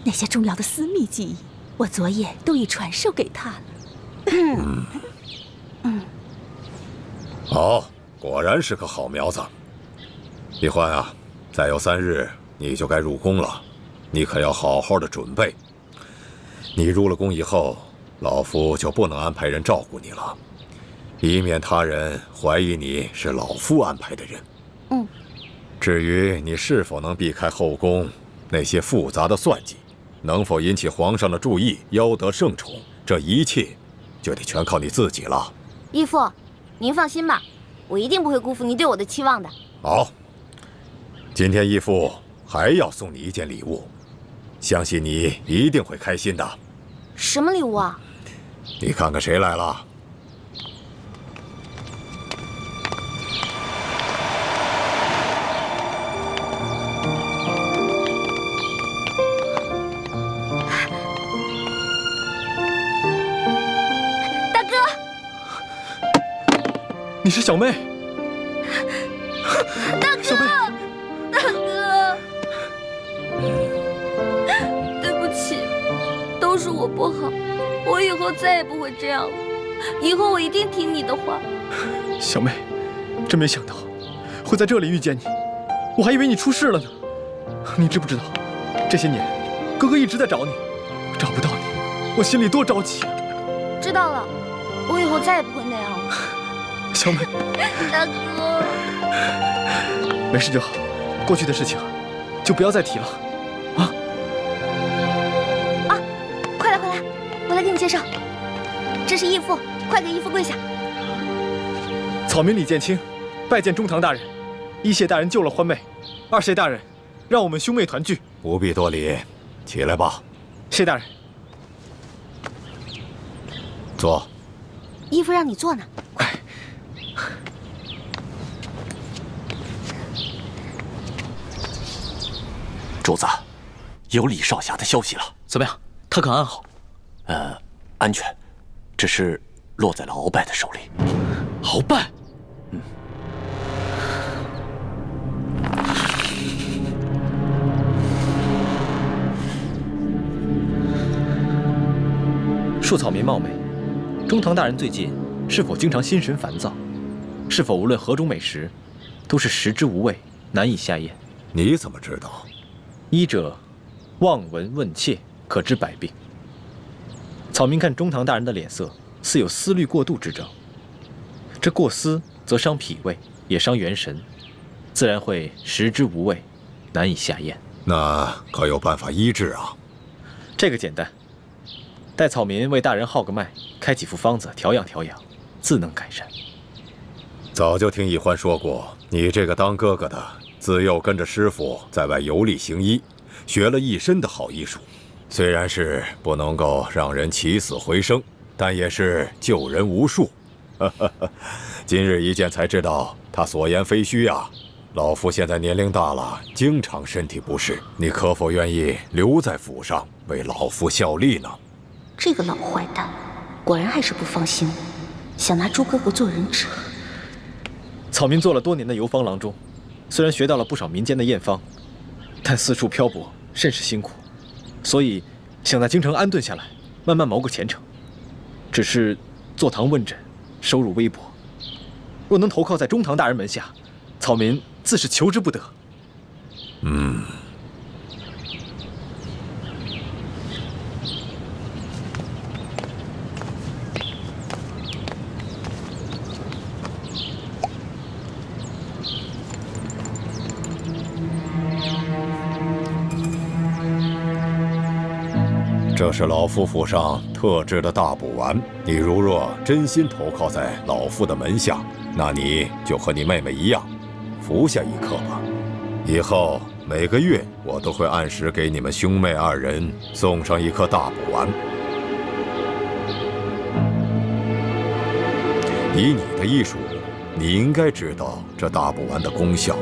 那些重要的私密记忆，我昨夜都已传授给她了。好，果然是个好苗子。易欢啊，再有3日你就该入宫了，你可要好好的准备。你入了宫以后，老夫就不能安排人照顾你了，以免他人怀疑你是老夫安排的人。至于你是否能避开后宫那些复杂的算计，能否引起皇上的注意，邀得圣宠，这一切就得全靠你自己了。义父，您放心吧，我一定不会辜负您对我的期望的。好，今天义父还要送你一件礼物，相信你一定会开心的。什么礼物啊？你看看谁来了？大哥，你是小妹。大哥，大哥，对不起，都是我不好，我以后再也不会这样了。以后我一定听你的话。小妹，真没想到会在这里遇见你，我还以为你出事了呢。你知不知道，这些年哥哥一直在找你，找不到你，我心里多着急啊。知道了，我以后再也不会那样了。小美，大哥，没事就好，过去的事情就不要再提了。快来快来，我来给你介绍，这是义父，快给义父跪下。草民李建清，拜见中堂大人。一谢大人救了欢妹，二谢大人让我们兄妹团聚。不必多礼，起来吧。谢大人。坐。义父让你坐呢。主子，有李少侠的消息了。怎么样？他可安好？安全，只是落在了鳌拜的手里。鳌拜？恕草民冒昧，中堂大人最近是否经常心神烦躁？是否无论何种美食，都是食之无味，难以下咽？你怎么知道？医者望闻问切，可知百病。草民看中堂大人的脸色，似有思虑过度之症。这过思则伤脾胃，也伤元神，自然会食之无味，难以下咽。那可有办法医治啊？这个简单，待草民为大人号个脉，开几副方子调养调养，自能改善。早就听易欢说过，你这个当哥哥的，自幼跟着师傅在外游历行医，学了一身的好医术。虽然是不能够让人起死回生，但也是救人无数。今日一见才知道，他所言非虚啊。老夫现在年龄大了，经常身体不适，你可否愿意留在府上为老夫效力呢？这个老坏蛋，果然还是不放心我，想拿朱哥哥做人质。草民做了多年的游方郎中，虽然学到了不少民间的验方，但四处漂泊，甚是辛苦，所以想在京城安顿下来，慢慢谋个前程。只是坐堂问诊，收入微薄，若能投靠在中堂大人门下，草民自是求之不得。这是老夫府上特制的大补丸，你如若真心投靠在老夫的门下，那你就和你妹妹一样，服下一颗吧。以后每个月我都会按时给你们兄妹2人送上一颗大补丸。以你的医术，你应该知道这大补丸的功效。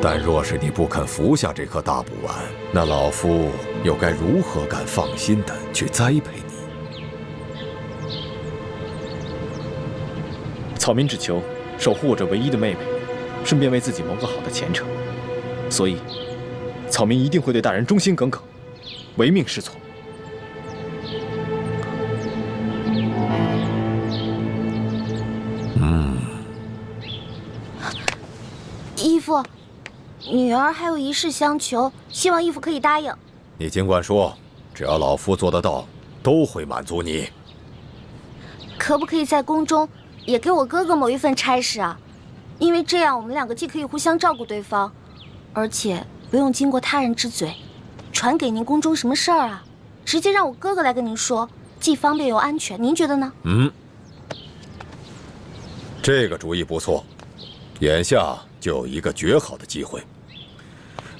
但若是你不肯服下这颗大补丸，那老夫又该如何敢放心的去栽培你？草民只求守护我这唯一的妹妹，顺便为自己谋个好的前程。所以，草民一定会对大人忠心耿耿，唯命是从。义父，女儿还有一事相求，希望义父可以答应。你尽管说，只要老夫做得到，都会满足你。可不可以在宫中也给我哥哥某一份差事啊？因为这样我们2个既可以互相照顾对方，而且不用经过他人之嘴传给您宫中什么事儿啊，直接让我哥哥来跟您说，既方便又安全。您觉得呢？这个主意不错。眼下就有一个绝好的机会，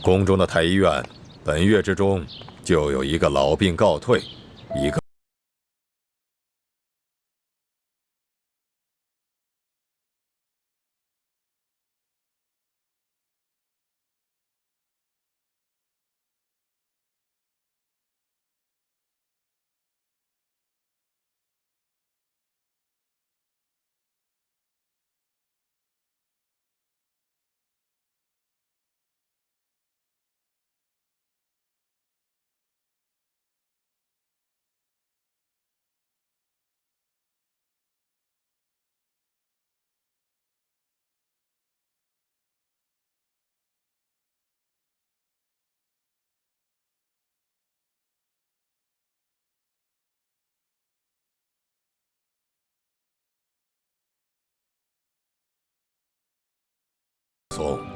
宫中的太医院本月之中就有一个老病告退，一个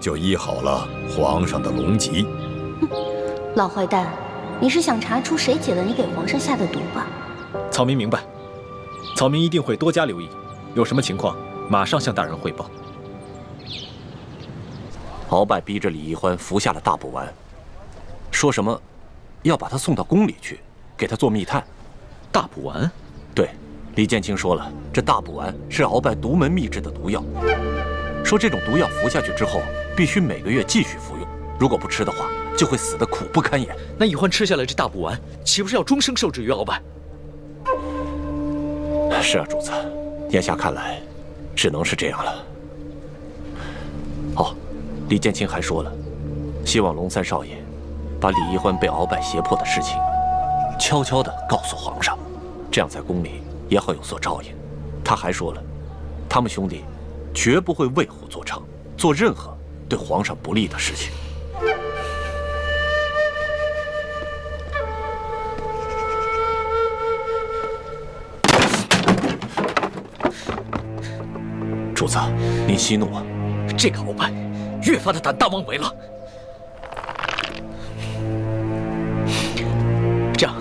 就医好了皇上的龙疾。老坏蛋，你是想查出谁解了你给皇上下的毒吧？草民明白，草民一定会多加留意，有什么情况马上向大人汇报。鳌拜逼着李易欢服下了大补丸，说什么要把他送到宫里去，给他做密探。大补丸？对，李建清说了，这大补丸是鳌拜独门秘制的毒药。说这种毒药服下去之后，必须每个月继续服用，如果不吃的话，就会死得苦不堪言。那易欢吃下了这大补丸，岂不是要终生受制于鳌拜？是啊，主子，眼下看来，只能是这样了。哦，李建清还说了，希望龙三少爷把李易欢被鳌拜胁迫的事情，悄悄地告诉皇上，这样在宫里也好有所照应。他还说了，他们兄弟绝不会为虎作伥，做任何对皇上不利的事情。主子，您息怒啊！这个鳌拜越发的胆大妄为了。这样，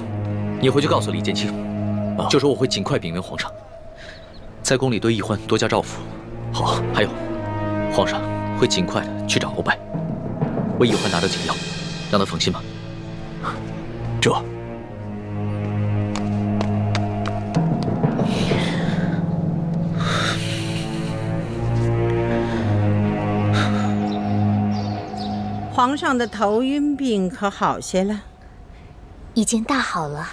你回去告诉李建清，就说我会尽快禀明皇上，在宫里对易欢多加照拂。好，还有，皇上会尽快的去找鳌拜，为易欢拿到解药，让他放心吧。这。皇上的头晕病可好些了？已经大好了。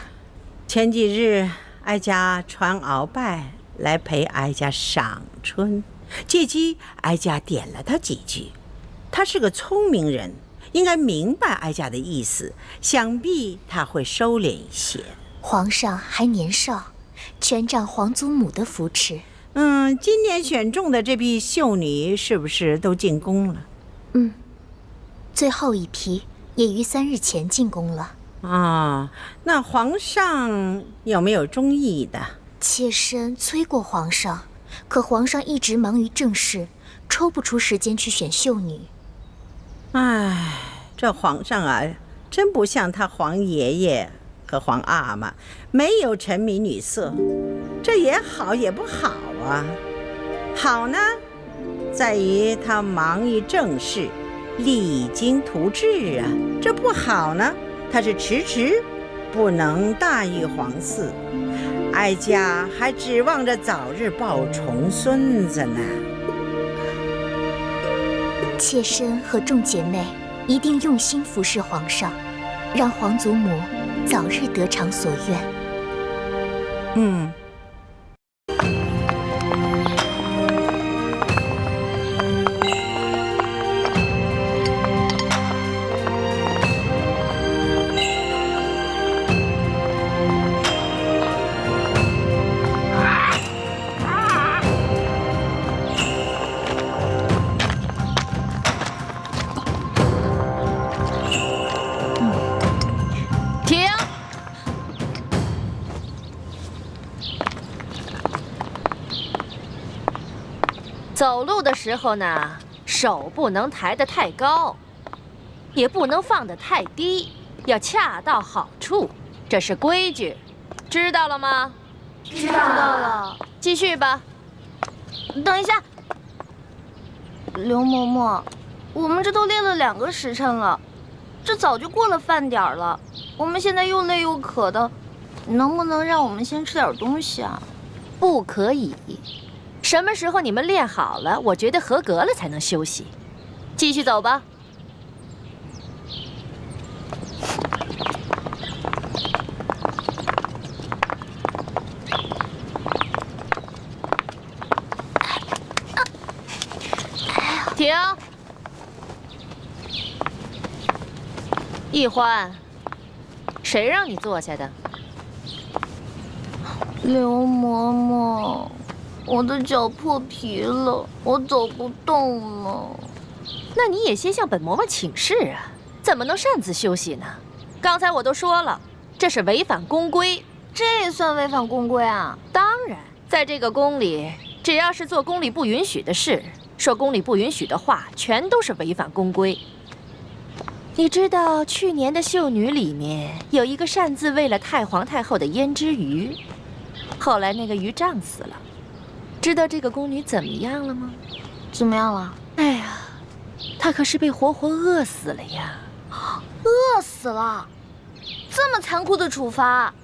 前几日哀家传鳌拜来陪哀家赏春，借机哀家点了他几句。他是个聪明人，应该明白哀家的意思，想必他会收敛一些。皇上还年少，全仗皇祖母的扶持。今年选中的这批秀女是不是都进宫了？最后一批也于3日前进宫了。那皇上有没有中意的？妾身催过皇上，可皇上一直忙于政事，抽不出时间去选秀女。这皇上啊，真不像他皇爷爷可皇阿玛没有沉迷女色，这也好也不好啊。好呢，在于他忙于政事，励精图治啊；这不好呢，他是迟迟不能大育皇嗣，哀家还指望着早日抱重孙子呢。妾身和众姐妹一定用心服侍皇上，让皇祖母早日得偿所愿。嗯。走路的时候呢，手不能抬得太高，也不能放得太低，要恰到好处，这是规矩，知道了吗？知道了。继续吧。等一下，刘嬷嬷，我们这都练了2个时辰了，这早就过了饭点了。我们现在又累又渴的，能不能让我们先吃点东西啊？不可以。什么时候你们练好了，我觉得合格了才能休息。继续走吧。停！易欢，谁让你坐下的？刘嬷嬷。我的脚破皮了，我走不动了。那你也先向本嬷嬷请示啊，怎么能擅自休息呢？刚才我都说了，这是违反宫规。这也算违反宫规啊？当然，在这个宫里，只要是做宫里不允许的事，说宫里不允许的话，全都是违反宫规。你知道去年的秀女里面有一个擅自喂了太皇太后的胭脂鱼，后来那个鱼胀死了。知道这个宫女怎么样了吗？怎么样了？哎呀，她可是被活活饿死了呀！饿死了？这么残酷的处罚，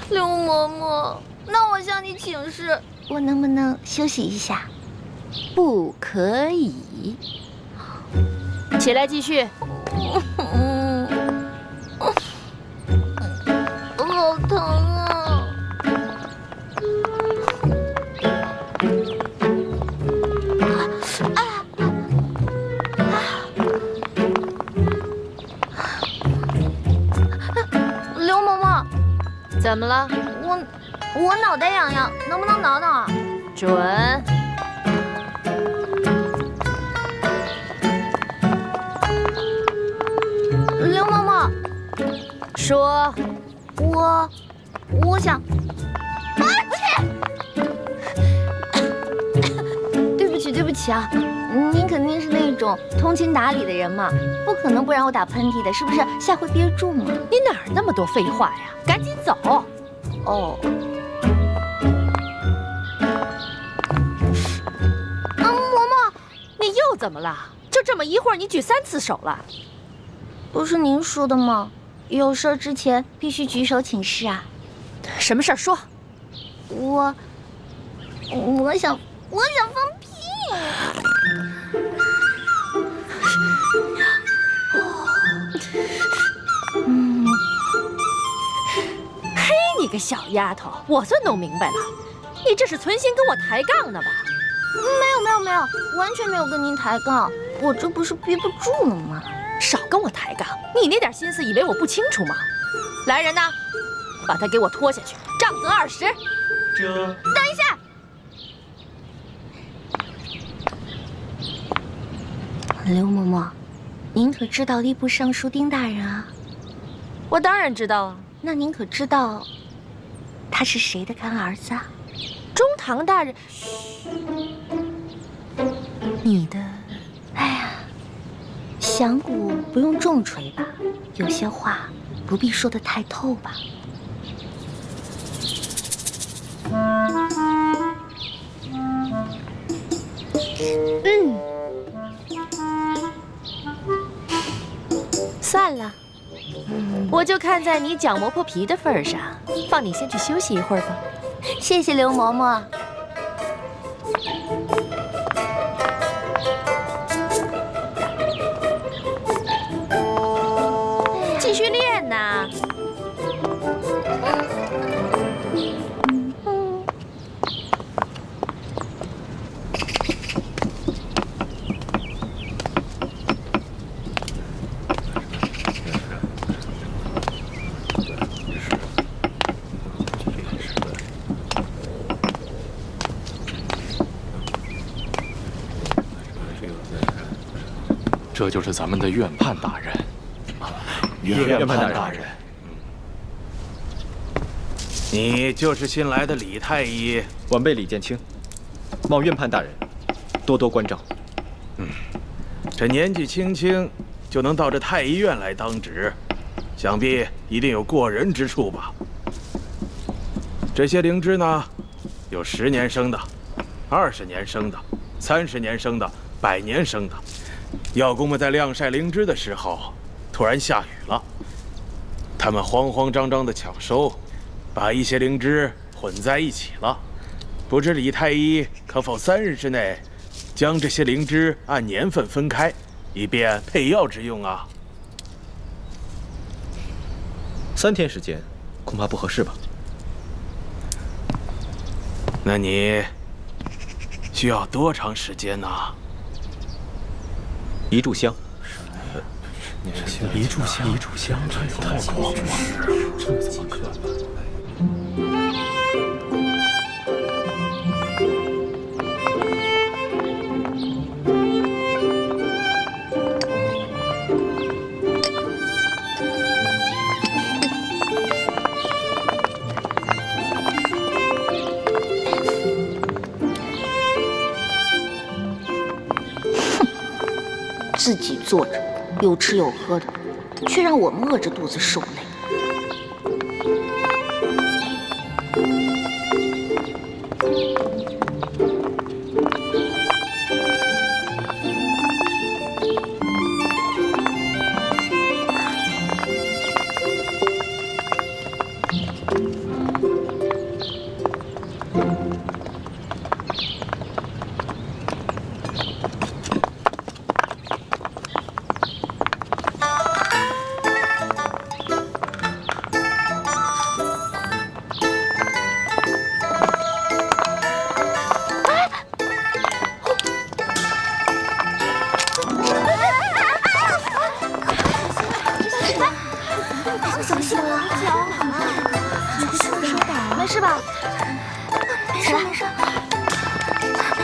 刘嬷嬷，那我向你请示，我能不能休息一下？不可以。起来继续。好疼啊！刘嬷嬷，怎么了？我脑袋痒痒，能不能挠挠啊？准。刘嬷嬷，说。我想，对不起啊，您肯定是那种通情达理的人嘛，不可能不让我打喷嚏的，是不是？下回憋住嘛。你哪儿那么多废话呀？赶紧走。哦。嬷嬷，你又怎么了？就这么一会儿，你举3次手了？不是您说的吗？有事之前必须举手请示啊。什么事儿说？我想放屁。嘿，你个小丫头，我算弄明白了，你这是存心跟我抬杠呢吧？没有，完全没有跟您抬杠，我这不是憋不住了吗？少跟我抬杠，你那点心思以为我不清楚吗？来人呐，把他给我拖下去，杖责20。等一下，刘嬷嬷，您可知道吏部尚书丁大人啊？我当然知道啊。那您可知道他是谁的干儿子啊？中堂大人。你的，哎呀，小响鼓不用重锤吧？有些话不必说得太透吧？算了，我就看在你讲磨破皮的份上，放你先去休息一会儿吧。谢谢刘嬷嬷。继续练呐。这就是咱们的院判大人。院判大人，你就是新来的李太医。晚辈李建清，望院判大人多多关照。这年纪轻轻就能到这太医院来当值，想必一定有过人之处吧？这些灵芝呢，有10年生的、20年生的、30年生的、100年生的。药工们在晾晒灵芝的时候，突然下雨了，他们慌慌张张地抢收，把一些灵芝混在一起了。不知李太医可否3日之内将这些灵芝按年份分开，以便配药之用啊？3天时间，恐怕不合适吧？那你需要多长时间呢？1炷香。1炷香，这也太高了。这怎么可能？自己坐着，有吃有喝的，却让我们饿着肚子受累。没事吧？起来，没事。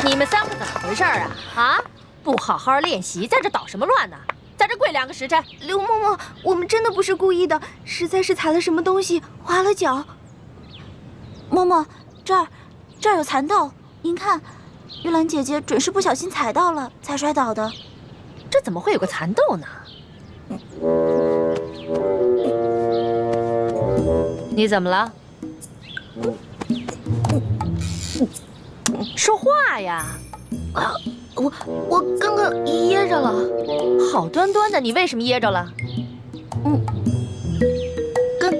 你们3个怎么回事啊？啊，不好好练习，在这捣什么乱呢？在这跪2个时辰。刘嬷嬷，我们真的不是故意的，实在是踩了什么东西，滑了脚。嬷嬷，这儿有蚕豆，您看，玉兰姐姐准是不小心踩到了才摔倒的。这怎么会有个蚕豆呢？你怎么了？说话呀！啊，我刚刚噎着了。好端端的，你为什么噎着了？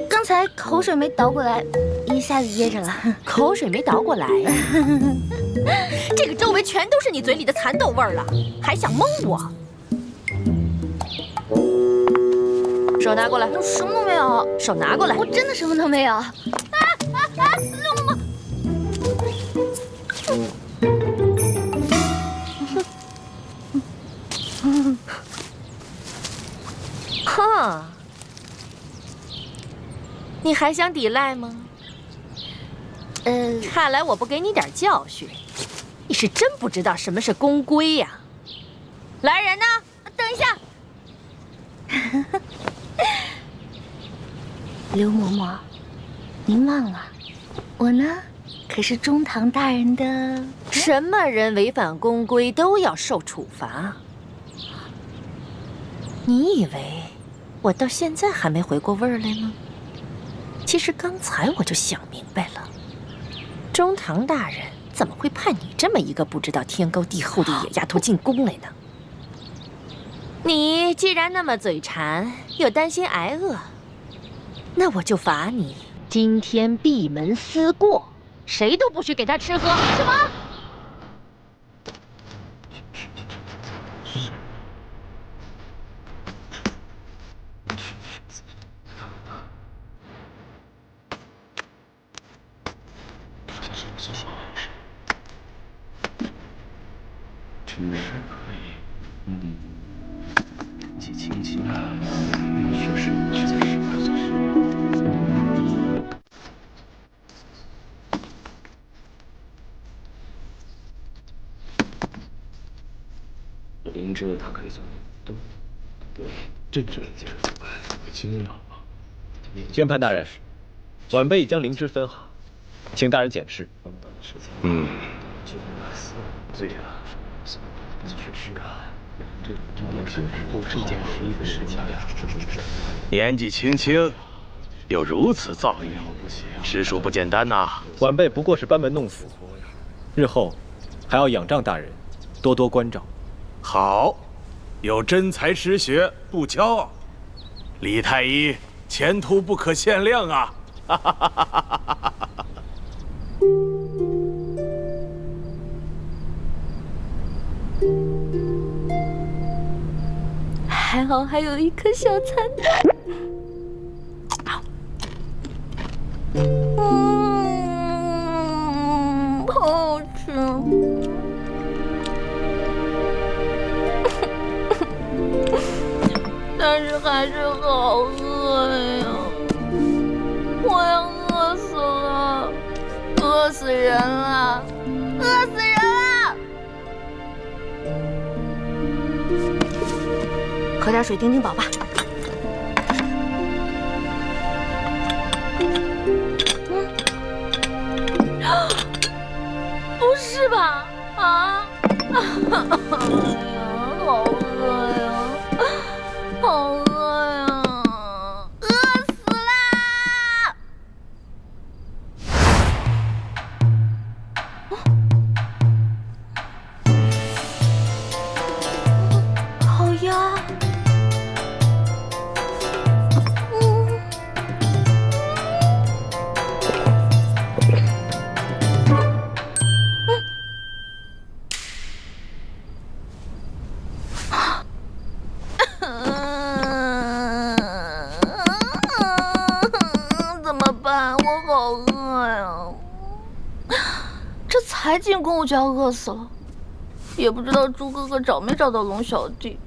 刚才口水没倒过来，一下子噎着了。口水没倒过来呀？这个周围全都是你嘴里的蚕豆味儿了，还想蒙我？手拿过来。我什么都没有。手拿过来。我真的什么都没有。刘嬷嬷。哼，你还想抵赖吗？看来我不给你点教训，你是真不知道什么是公规呀。来人呐，等一下。刘嬷嬷，您忘了，我呢可是中堂大人的。什么人违反公规都要受处罚。你以为我到现在还没回过味儿来吗？其实刚才我就想明白了，中堂大人怎么会派你这么一个不知道天高地厚的野丫头进宫来呢？你既然那么嘴馋，又担心挨饿，那我就罚你今天闭门思过，谁都不许给他吃喝。什么？灵芝它可以算都这惊了。宣判大人，晚辈已将灵芝分好，请大人检视。对呀，确实啊，这不是一件容易的事情呀。年纪轻轻，有如此造诣，实属不简单呐。晚辈不过是班门弄斧，日后还要仰仗大人多多关照。好，有真才实学，不骄傲。李太医前途不可限量啊！还好还有一颗小蚕豆。好好吃。但是还是好饿呀！我要饿死了，饿死人了，饿死人了！喝点水顶顶饱吧。不是吧？啊！哎呀，好饿呀！好饿呀！饿死啦！好呀。才进宫我就要饿死了，也不知道猪哥哥找没找到龙小弟。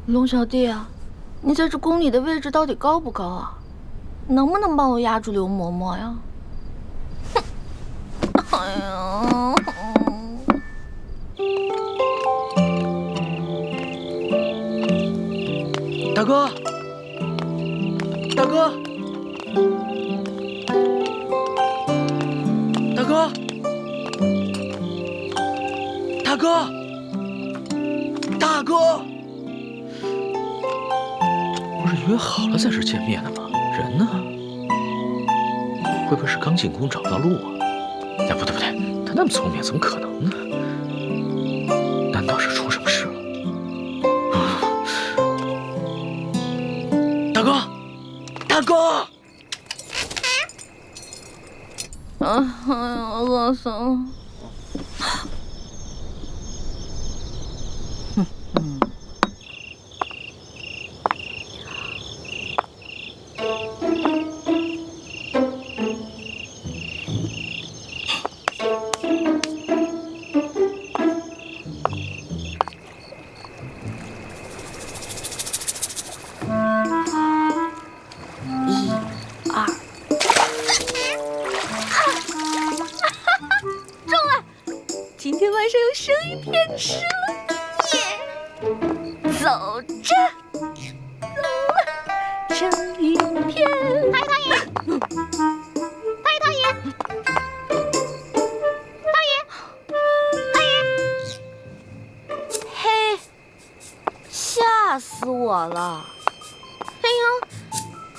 龙小弟啊，你在这宫里的位置到底高不高啊？能不能帮我压住刘嬷嬷呀？哼！哎呀！大哥，大哥。大哥，大哥，大哥，不是约好了在这见面的吗？人呢？会不会是刚进宫找不到路啊？哎，不对不对，他那么聪明，怎么可能呢？难道是出什么事了？大哥，大哥。哎呀，饿死了！吃了，耶！走着，走了，生鱼片。太太爷，太太爷，太爷，太爷。嘿，死我了！哎呦，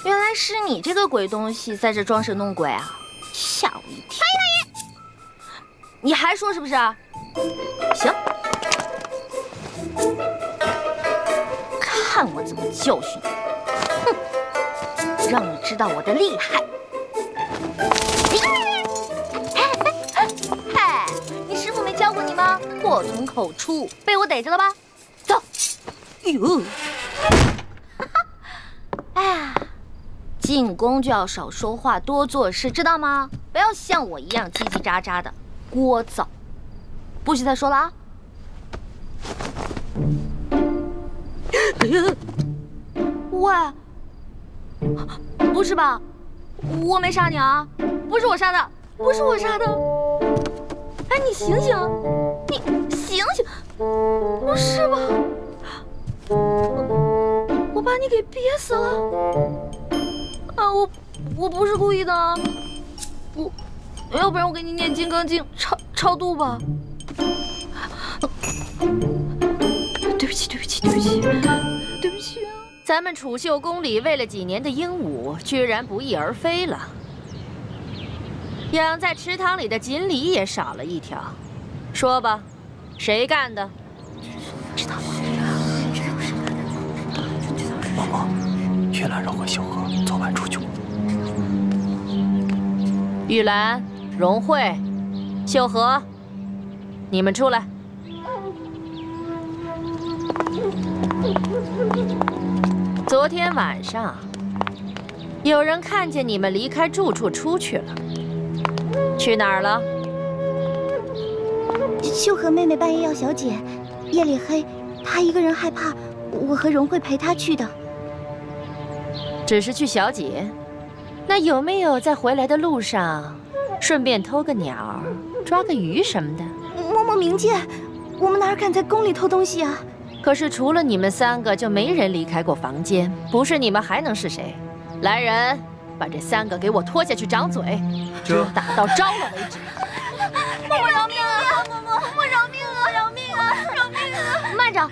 原来是你这个鬼东西在这装神弄鬼啊！吓我一跳！你还说是不是？行，看我怎么教训你！哼，让你知道我的厉害！嗨，你师傅没教过你吗？祸从口出，被我逮着了吧？走！哟，哎呀，进宫就要少说话，多做事，知道吗？不要像我一样叽叽喳喳的，聒噪。不许再说了啊！喂，不是吧？我没杀你啊！不是我杀的，不是我杀的！哎，你醒醒，你醒醒！不是吧？我把你给憋死了！啊，我不是故意的，要不然我给你念《金刚经》超度吧。对不起，对不起，对不起，对不起啊！咱们储秀宫里喂了几年的鹦鹉，居然不翼而飞了。养在池塘里的锦鲤也少了一条。说吧，谁干的？知道了。嬷嬷，玉兰让回秀禾昨晚出去。玉兰、荣慧、秀禾，你们出来。昨天晚上，有人看见你们离开住处出去了，去哪儿了？秀禾妹妹半夜要小解，夜里黑，她一个人害怕，我和荣慧陪她去的。只是去小解，那有没有在回来的路上，顺便偷个鸟、抓个鱼什么的？嬷嬷明鉴，我们哪敢在宫里偷东西啊？可是除了你们三个，就没人离开过房间。不是你们还能是谁？来人，把这三个给我拖下去掌嘴，打到招了为止。嬷嬷饶命啊！嬷嬷饶命啊！饶命啊！饶命啊！慢着。